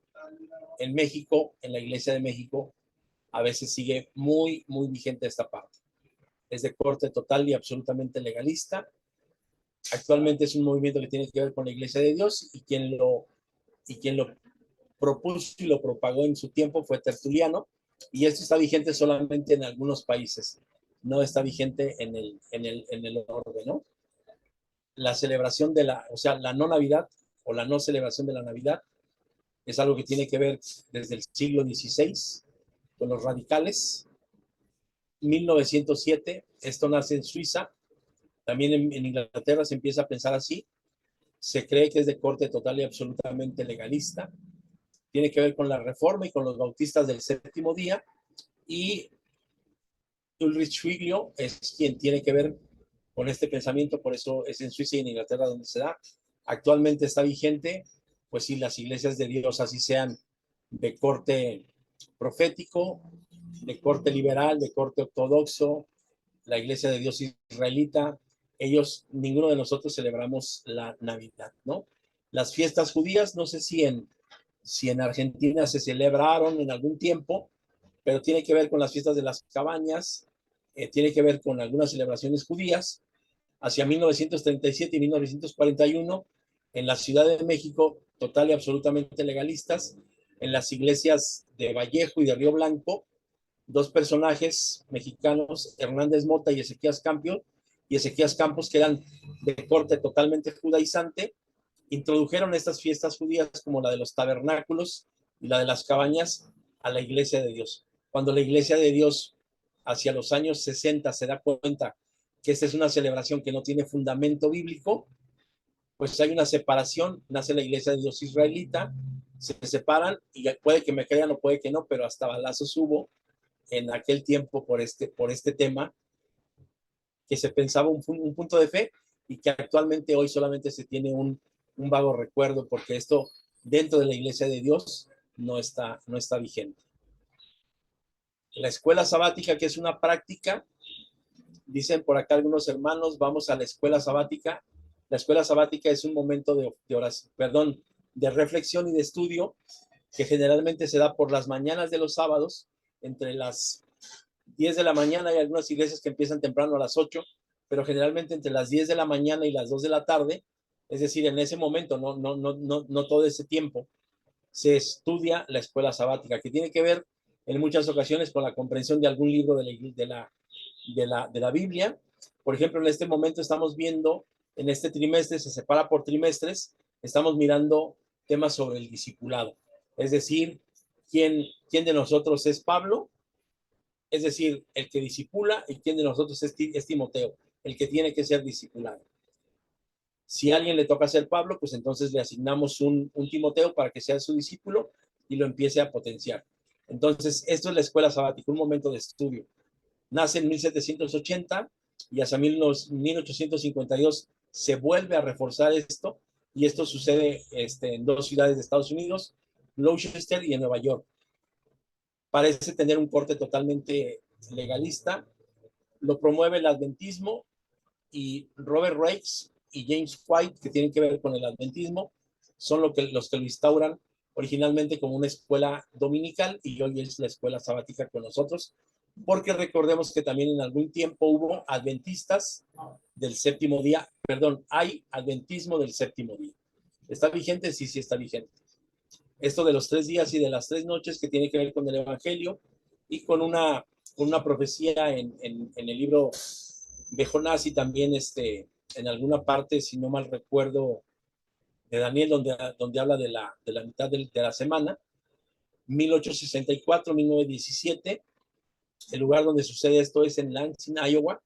en México, en la Iglesia de México, a veces sigue muy, muy vigente esta parte. Es de corte total y absolutamente legalista. Actualmente es un movimiento que tiene que ver con la Iglesia de Dios, y quien lo propuso y lo propagó en su tiempo fue Tertuliano, y esto está vigente solamente en algunos países, no está vigente en el orbe, ¿no? La celebración la no Navidad o la no celebración de la Navidad es algo que tiene que ver desde el siglo XVI con los radicales. 1907, esto nace en Suiza, también en Inglaterra se empieza a pensar así. Se cree que es de corte total y absolutamente legalista. Tiene que ver con la Reforma y con los bautistas del séptimo día. Y Ulrich Zwinglio es quien tiene que ver con este pensamiento, por eso es en Suiza y en Inglaterra donde se da. Actualmente está vigente, pues si las iglesias de Dios así sean de corte profético, de corte liberal, de corte ortodoxo, la iglesia de Dios israelita, ninguno de nosotros celebramos la Navidad, ¿no? Las fiestas judías, no sé si en Argentina se celebraron en algún tiempo, pero tiene que ver con las fiestas de las cabañas, tiene que ver con algunas celebraciones judías. Hacia 1937 y 1941, en la Ciudad de México, total y absolutamente legalistas. En las iglesias de Vallejo y de Río Blanco, dos personajes mexicanos, Hernández Mota y Ezequías Campos, que eran de corte totalmente judaizante, introdujeron estas fiestas judías como la de los tabernáculos y la de las cabañas a la Iglesia de Dios. Cuando la Iglesia de Dios hacia los años 60 se da cuenta que esta es una celebración que no tiene fundamento bíblico, pues hay una separación, nace la Iglesia de Dios israelita, se separan, y puede que me crean o puede que no, pero hasta balazos hubo en aquel tiempo por este tema, que se pensaba un punto de fe, y que actualmente hoy solamente se tiene un vago recuerdo, porque esto dentro de la Iglesia de Dios no está vigente. La escuela sabática, que es una práctica, dicen por acá algunos hermanos, vamos a la escuela sabática. La escuela sabática es un momento de reflexión y de estudio que generalmente se da por las mañanas de los sábados, entre las 10 de la mañana. Hay algunas iglesias que empiezan temprano a las 8, pero generalmente entre las 10 de la mañana y las 2 de la tarde, es decir, en ese momento, no todo ese tiempo, se estudia la escuela sabática, que tiene que ver en muchas ocasiones con la comprensión de algún libro de la Biblia. Por ejemplo, en este momento estamos viendo, en este trimestre, se separa por trimestres, estamos mirando temas sobre el discipulado. Es decir, ¿quién de nosotros es Pablo? Es decir, el que discipula, y quién de nosotros es Timoteo, el que tiene que ser discipulado. Si a alguien le toca ser Pablo, pues entonces le asignamos un Timoteo para que sea su discípulo y lo empiece a potenciar. Entonces, esto es la escuela sabática, un momento de estudio. Nace en 1780 y hasta 1852 se vuelve a reforzar esto, y esto sucede en dos ciudades de Estados Unidos, Gloucester y en Nueva York. Parece tener un corte totalmente legalista, lo promueve el adventismo, y Robert Raikes y James White, que tienen que ver con el adventismo, son los que lo instauran originalmente como una escuela dominical, y hoy es la escuela sabática con nosotros, porque recordemos que también en algún tiempo hubo adventistas del séptimo día, perdón, hay adventismo del séptimo día. ¿Está vigente? Sí, sí está vigente. Esto de los 3 días y de las 3 noches, que tiene que ver con el Evangelio y con una profecía en el libro de Jonás, y también en alguna parte, si no mal recuerdo, de Daniel, donde habla de la mitad de la semana, 1864, 1917. El lugar donde sucede esto es en Lansing, Iowa.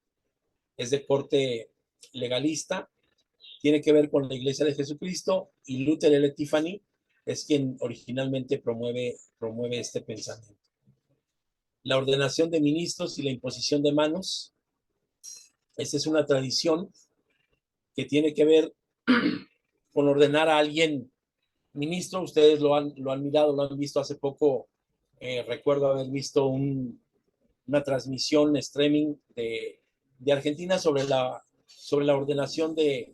Es de corte legalista, tiene que ver con la Iglesia de Jesucristo, y Luther L. Tiffany es quien originalmente promueve este pensamiento. La ordenación de ministros y la imposición de manos, esta es una tradición que tiene que ver con ordenar a alguien ministro. Ustedes lo han mirado, lo han visto hace poco. Recuerdo haber visto una transmisión streaming de Argentina sobre la ordenación de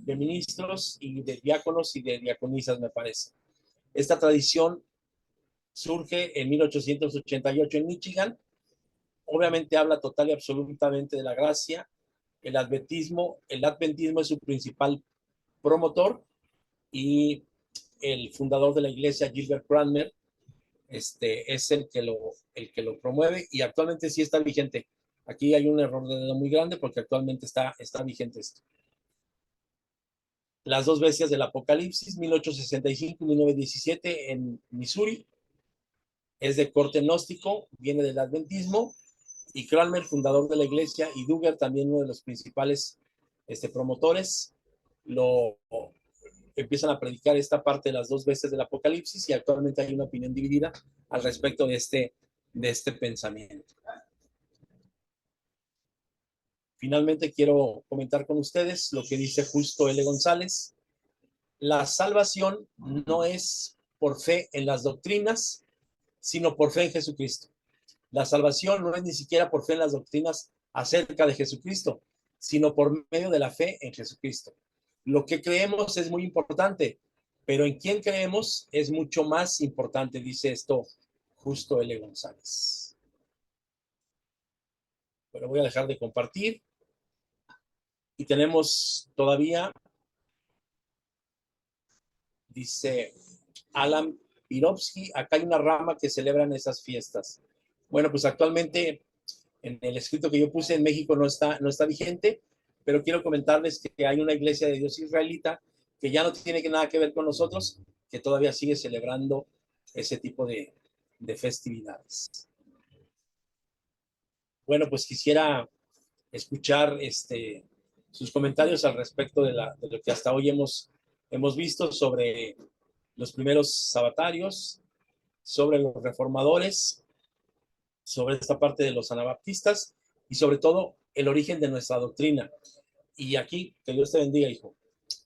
ministros y de diáconos y de diaconisas, me parece. Esta tradición surge en 1888 en Michigan. Obviamente habla total y absolutamente de la gracia. El adventismo es su principal promotor, y el fundador de la iglesia, Gilbert Cranmer, es el que lo promueve, y actualmente sí está vigente. Aquí hay un error de dedo muy grande, porque actualmente está vigente esto. Las dos bestias del Apocalipsis, 1865 y 1917 en Missouri, es de corte gnóstico, viene del adventismo, y Cranmer, fundador de la iglesia, y Duggar, también uno de los principales promotores, lo empiezan a predicar esta parte de las dos bestias del Apocalipsis, y actualmente hay una opinión dividida al respecto de este pensamiento. Finalmente quiero comentar con ustedes lo que dice Justo L. González. La salvación no es por fe en las doctrinas, sino por fe en Jesucristo. La salvación no es ni siquiera por fe en las doctrinas acerca de Jesucristo, sino por medio de la fe en Jesucristo. Lo que creemos es muy importante, pero en quién creemos es mucho más importante, dice esto Justo L. González. Bueno, voy a dejar de compartir. Y tenemos todavía, dice Alan Pirovsky, acá hay una rama que celebran esas fiestas. Bueno, pues actualmente en el escrito que yo puse en México no está vigente, pero quiero comentarles que hay una iglesia de Dios israelita que ya no tiene nada que ver con nosotros, que todavía sigue celebrando ese tipo de festividades. Bueno, pues quisiera escuchar sus comentarios al respecto de lo que hasta hoy hemos visto sobre los primeros sabatarios, sobre los reformadores, sobre esta parte de los anabaptistas, y sobre todo el origen de nuestra doctrina. Y aquí, que Dios te bendiga, hijo.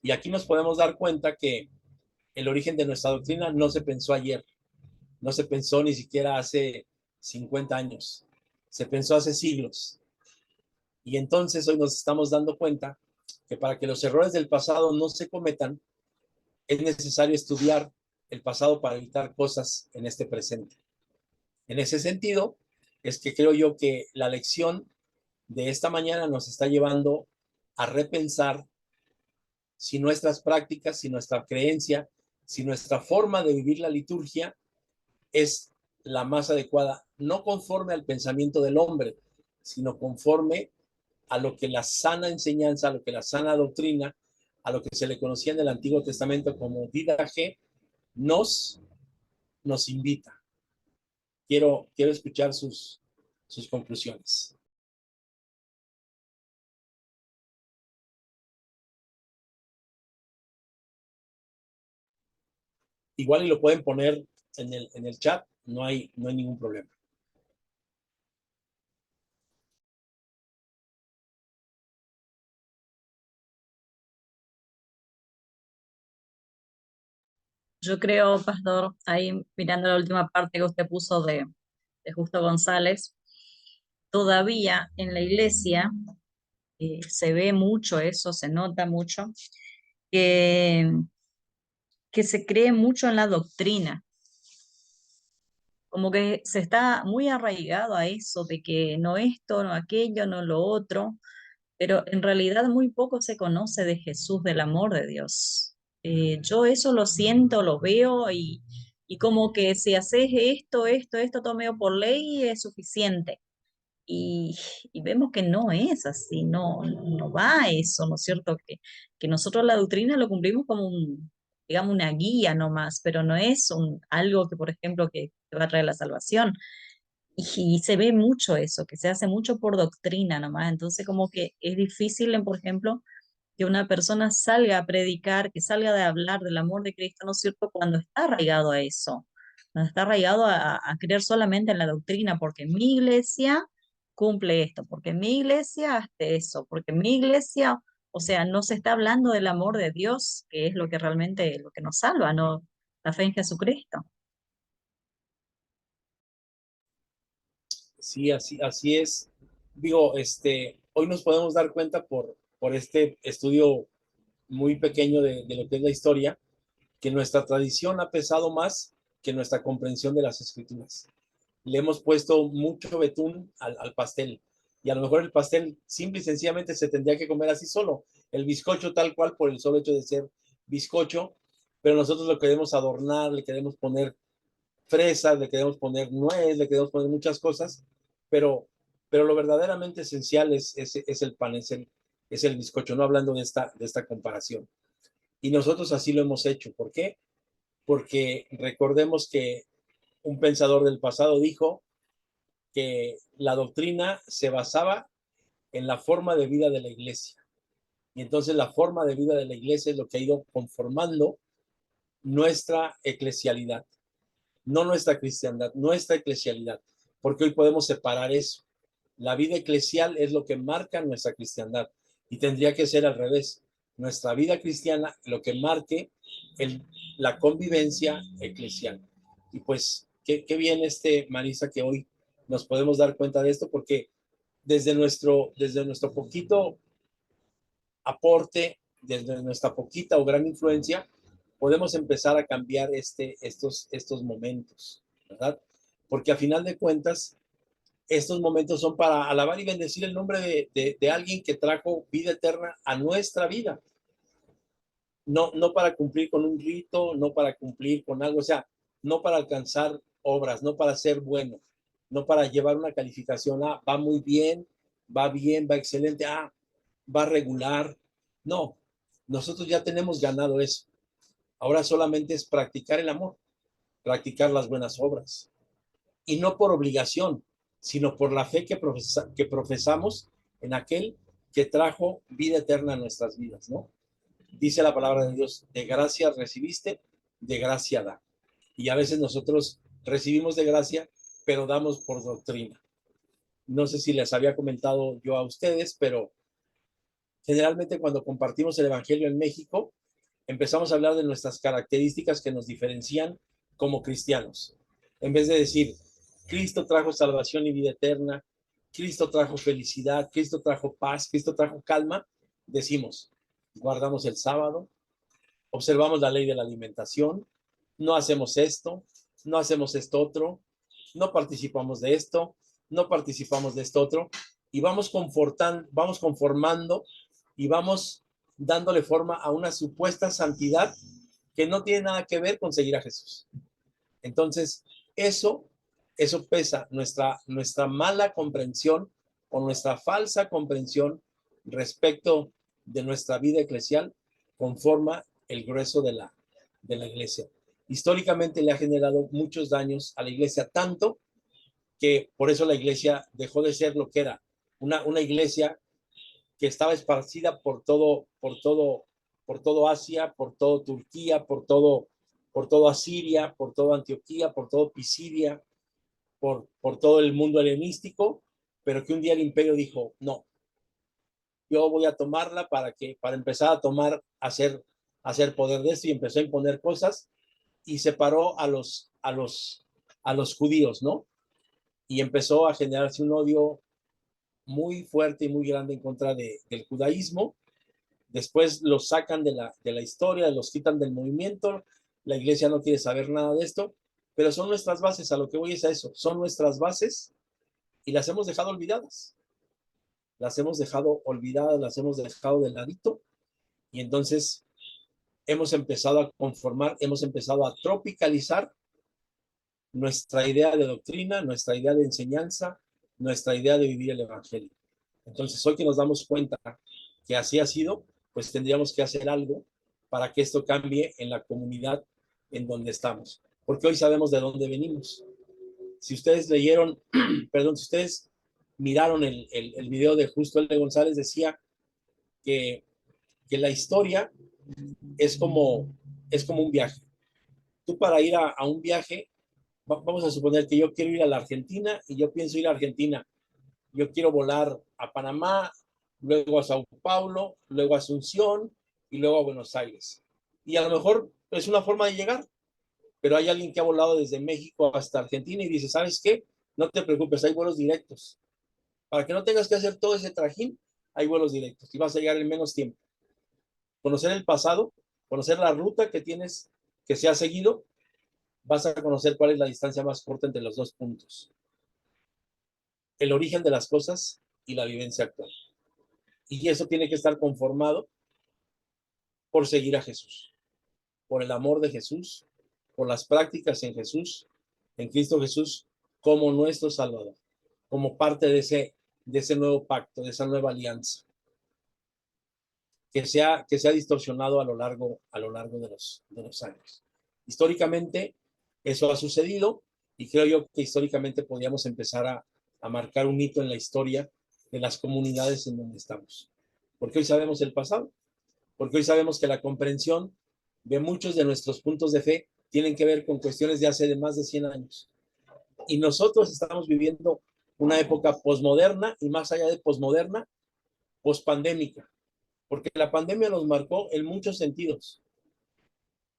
Y aquí nos podemos dar cuenta que el origen de nuestra doctrina no se pensó ayer, no se pensó ni siquiera hace 50 años, se pensó hace siglos. Y entonces hoy nos estamos dando cuenta que para que los errores del pasado no se cometan, es necesario estudiar el pasado para evitar cosas en este presente. En ese sentido, es que creo yo que la lección de esta mañana nos está llevando a repensar si nuestras prácticas, si nuestra creencia, si nuestra forma de vivir la liturgia es la más adecuada, no conforme al pensamiento del hombre, sino conforme a lo que la sana enseñanza, a lo que la sana doctrina, a lo que se le conocía en el Antiguo Testamento como didaje, nos invita. Quiero escuchar sus conclusiones. Igual y lo pueden poner en el chat, no hay ningún problema. Yo creo, Pastor, ahí mirando la última parte que usted puso de Justo González, todavía en la iglesia se ve mucho eso, se nota mucho, que, que se cree mucho en la doctrina, como que se está muy arraigado a eso de que no esto, no aquello, no lo otro, pero en realidad muy poco se conoce de Jesús, del amor de Dios. Yo eso lo siento, lo veo y como que si haces esto, todo medio por ley es suficiente. Y, y vemos que no es así, no va a eso, ¿no es cierto? Que nosotros la doctrina lo cumplimos como digamos, una guía nomás, pero no es algo que, por ejemplo, que va a traer la salvación. Y se ve mucho eso, que se hace mucho por doctrina nomás. Entonces, como que es difícil, por ejemplo, que una persona salga a predicar, que salga de hablar del amor de Cristo, ¿no es cierto?, cuando está arraigado a eso, cuando está arraigado a creer solamente en la doctrina, porque mi iglesia cumple esto, porque mi iglesia hace eso, porque mi iglesia, o sea, no se está hablando del amor de Dios, que es lo que realmente, lo que nos salva, ¿no? La fe en Jesucristo. Sí, así es. Digo, hoy nos podemos dar cuenta por este estudio muy pequeño de lo que es la historia, que nuestra tradición ha pesado más que nuestra comprensión de las escrituras. Le hemos puesto mucho betún al pastel, y a lo mejor el pastel simple y sencillamente se tendría que comer así solo, el bizcocho tal cual por el solo hecho de ser bizcocho, pero nosotros lo queremos adornar, le queremos poner fresas, le queremos poner nuez, le queremos poner muchas cosas, pero, pero lo verdaderamente esencial es el pan, es el bizcocho, no hablando de esta comparación. Y nosotros así lo hemos hecho. ¿Por qué? Porque recordemos que un pensador del pasado dijo que la doctrina se basaba en la forma de vida de la iglesia. Y entonces la forma de vida de la iglesia es lo que ha ido conformando nuestra eclesialidad, no nuestra cristiandad, nuestra eclesialidad, porque hoy podemos separar eso. La vida eclesial es lo que marca nuestra cristiandad y tendría que ser al revés. Nuestra vida cristiana, lo que marque la convivencia eclesial. Y pues, qué bien, Marisa, que hoy nos podemos dar cuenta de esto, porque desde nuestro poquito aporte, desde nuestra poquita o gran influencia, podemos empezar a cambiar estos momentos, ¿verdad? Porque a final de cuentas, estos momentos son para alabar y bendecir el nombre de alguien que trajo vida eterna a nuestra vida. No para cumplir con un rito, no para cumplir con algo, o sea, no para alcanzar obras, no para ser bueno, no para llevar una calificación, va muy bien, va excelente, va regular. No, nosotros ya tenemos ganado eso. Ahora solamente es practicar el amor, practicar las buenas obras. Y no por obligación, sino por la fe que profesamos en aquel que trajo vida eterna a nuestras vidas, ¿no? Dice la palabra de Dios, de gracia recibiste, de gracia da. Y a veces nosotros recibimos de gracia, pero damos por doctrina. No sé si les había comentado yo a ustedes, pero generalmente cuando compartimos el Evangelio en México, empezamos a hablar de nuestras características que nos diferencian como cristianos. En vez de decir, Cristo trajo salvación y vida eterna, Cristo trajo felicidad, Cristo trajo paz, Cristo trajo calma, decimos, guardamos el sábado, observamos la ley de la alimentación, no hacemos esto, no hacemos esto otro, no participamos de esto, no participamos de esto otro, y vamos conformando y vamos dándole forma a una supuesta santidad que no tiene nada que ver con seguir a Jesús. Entonces, eso pesa, nuestra mala comprensión o nuestra falsa comprensión respecto de nuestra vida eclesial conforma el grueso de la iglesia. Históricamente le ha generado muchos daños a la iglesia, tanto que por eso la iglesia dejó de ser lo que era, una iglesia que estaba esparcida por todo Asia, por todo Turquía, por todo Asiria, por todo Antioquía, por todo Pisidia, por todo el mundo helenístico, pero que un día el imperio dijo, no, yo voy a tomarla para empezar a hacer poder de esto, y empezó a imponer cosas y separó a los judíos, ¿no? Y empezó a generarse un odio muy fuerte y muy grande en contra del judaísmo. Después los sacan de la historia, los quitan del movimiento, la iglesia no quiere saber nada de esto, pero son nuestras bases, a lo que voy es a eso, son nuestras bases y las hemos dejado olvidadas. Las hemos dejado olvidadas, las hemos dejado de ladito, y entonces hemos empezado a conformar, hemos empezado a tropicalizar nuestra idea de doctrina, nuestra idea de enseñanza, nuestra idea de vivir el evangelio. Entonces, hoy que nos damos cuenta que así ha sido, pues tendríamos que hacer algo para que esto cambie en la comunidad en donde estamos. Porque hoy sabemos de dónde venimos. Si ustedes leyeron, perdón, si ustedes miraron el video de Justo L. González, decía que la historia es como un viaje. Tú, para ir a un viaje, vamos a suponer que yo quiero ir a la Argentina y yo pienso ir a Argentina. Yo quiero volar a Panamá, luego a Sao Paulo, luego a Asunción y luego a Buenos Aires. Y a lo mejor es una forma de llegar, pero hay alguien que ha volado desde México hasta Argentina y dice, ¿sabes qué? No te preocupes, hay vuelos directos. Para que no tengas que hacer todo ese trajín, hay vuelos directos y vas a llegar en menos tiempo. Conocer el pasado, conocer la ruta que tienes, que se ha seguido, vas a conocer cuál es la distancia más corta entre los dos puntos. El origen de las cosas y la vivencia actual. Y eso tiene que estar conformado por seguir a Jesús, por el amor de Jesús, por las prácticas en Jesús, en Cristo Jesús, como nuestro Salvador, como parte de ese nuevo pacto, de esa nueva alianza, que se ha distorsionado a lo largo de los años. Históricamente, eso ha sucedido, y creo yo que históricamente podríamos empezar a marcar un hito en la historia de las comunidades en donde estamos. Porque hoy sabemos el pasado, porque hoy sabemos que la comprensión de muchos de nuestros puntos de fe tienen que ver con cuestiones de hace más de 100 años. Y nosotros estamos viviendo una época posmoderna, y más allá de posmoderna, pospandémica, porque la pandemia nos marcó en muchos sentidos.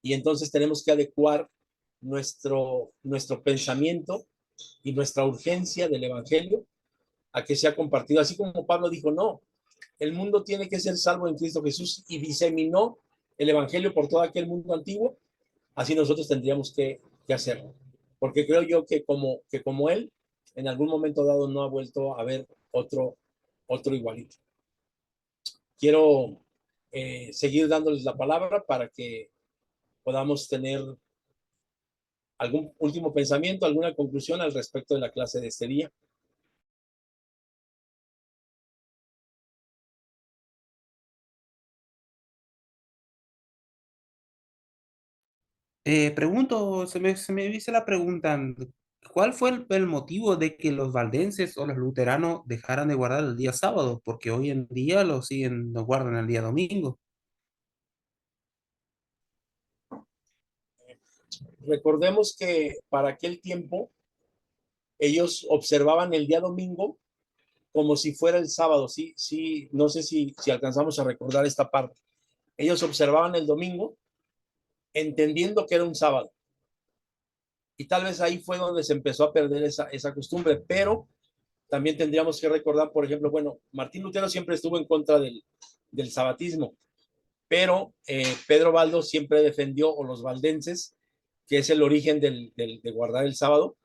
Y entonces tenemos que adecuar nuestro pensamiento y nuestra urgencia del evangelio a que sea compartido. Así como Pablo dijo, no, el mundo tiene que ser salvo en Cristo Jesús, y diseminó el evangelio por todo aquel mundo antiguo, así nosotros tendríamos que hacerlo. Porque creo yo que como él, en algún momento dado no ha vuelto a haber otro igualito. Quiero seguir dándoles la palabra para que podamos tener algún último pensamiento, alguna conclusión al respecto de la clase de este día. Pregunto, se me dice la pregunta, ¿cuál fue el motivo de que los valdenses o los luteranos dejaran de guardar el día sábado? Porque hoy en día lo guardan el día domingo. Recordemos que para aquel tiempo ellos observaban el día domingo como si fuera el sábado. Sí, sí, no sé si alcanzamos a recordar esta parte. Ellos observaban el domingo entendiendo que era un sábado. Y tal vez ahí fue donde se empezó a perder esa costumbre, pero también tendríamos que recordar, por ejemplo, bueno, Martín Lutero siempre estuvo en contra del sabatismo, pero Pedro Baldo siempre defendió, o los valdenses, que es el origen de guardar el sábado,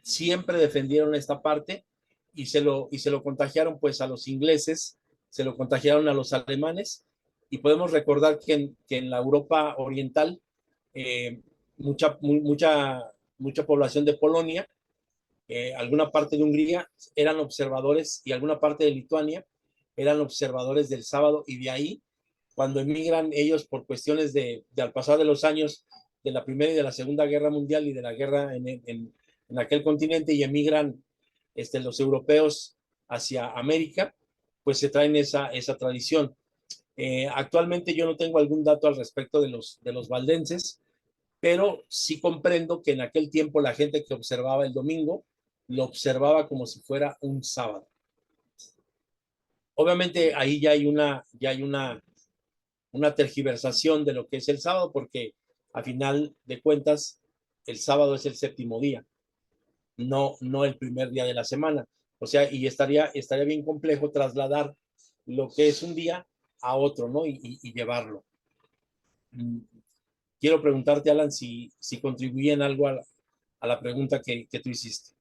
siempre defendieron esta parte, y se lo contagiaron pues a los ingleses, se lo contagiaron a los alemanes, y podemos recordar que en la Europa oriental eh, mucha población de Polonia, alguna parte de Hungría eran observadores y alguna parte de Lituania eran observadores del sábado, y de ahí, cuando emigran ellos por cuestiones al pasar de los años de la Primera y de la Segunda Guerra Mundial y de la guerra en aquel continente, y emigran los europeos hacia América, pues se traen esa tradición. Actualmente yo no tengo algún dato al respecto de los valdenses, pero sí comprendo que en aquel tiempo la gente que observaba el domingo lo observaba como si fuera un sábado. Obviamente ahí ya hay una tergiversación de lo que es el sábado, porque a final de cuentas el sábado es el séptimo día, no el primer día de la semana. O sea, y estaría bien complejo trasladar lo que es un día a otro, ¿no? Y llevarlo. Quiero preguntarte, Alan, si contribuye en algo a la pregunta que tú hiciste.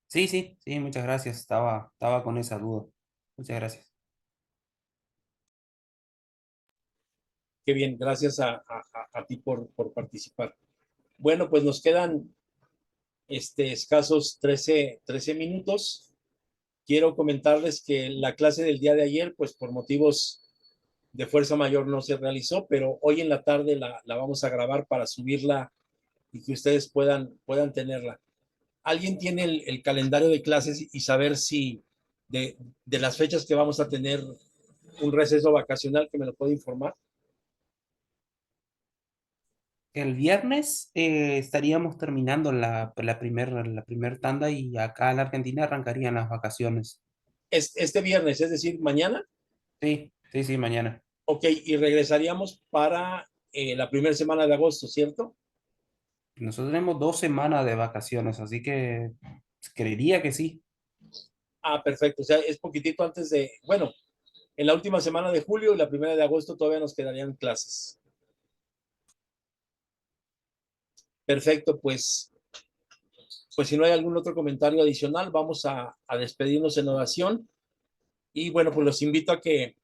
Sí, sí, sí, muchas gracias. Estaba con esa duda. Muchas gracias. Qué bien, gracias a ti por participar. Bueno, pues nos quedan escasos 13 minutos. Quiero comentarles que la clase del día de ayer, pues por motivos de fuerza mayor no se realizó, pero hoy en la tarde la vamos a grabar para subirla y que ustedes puedan tenerla. ¿Alguien tiene el calendario de clases y saber si de las fechas que vamos a tener un receso vacacional, que me lo puede informar? El viernes estaríamos terminando la primer tanda y acá en la Argentina arrancarían las vacaciones. Este viernes, es decir, mañana. Sí, sí, sí, mañana. Ok, y regresaríamos para la primera semana de agosto, ¿cierto? Nosotros tenemos 2 semanas de vacaciones, así que creería que sí. Ah, perfecto. O sea, es poquitito antes bueno, en la última semana de julio y la primera de agosto todavía nos quedarían clases. Perfecto, pues si no hay algún otro comentario adicional, vamos a despedirnos en oración. Y bueno, pues los invito a que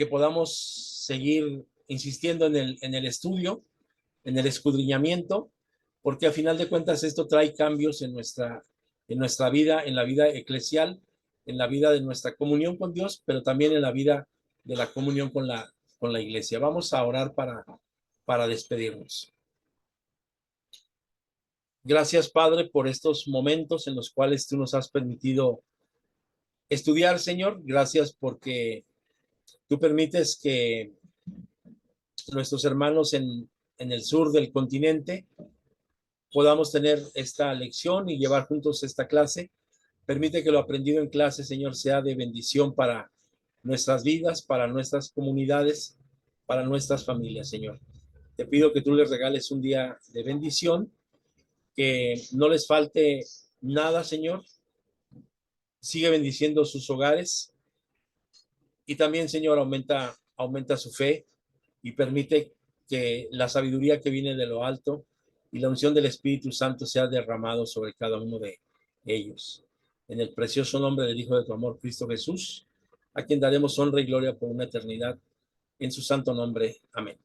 podamos seguir insistiendo en el estudio, en el escudriñamiento, porque a final de cuentas esto trae cambios en nuestra vida, en la vida eclesial, en la vida de nuestra comunión con Dios, pero también en la vida de la comunión con la iglesia. Vamos a orar para despedirnos. Gracias, Padre, por estos momentos en los cuales tú nos has permitido estudiar, Señor. Gracias porque tú permites que nuestros hermanos en el sur del continente podamos tener esta lección y llevar juntos esta clase. Permite que lo aprendido en clase, Señor, sea de bendición para nuestras vidas, para nuestras comunidades, para nuestras familias, Señor. Te pido que tú les regales un día de bendición, que no les falte nada, Señor. Sigue bendiciendo sus hogares y también, Señor, aumenta su fe y permite que la sabiduría que viene de lo alto y la unción del Espíritu Santo sea derramado sobre cada uno de ellos. En el precioso nombre del Hijo de tu amor, Cristo Jesús, a quien daremos honra y gloria por una eternidad. En su santo nombre. Amén.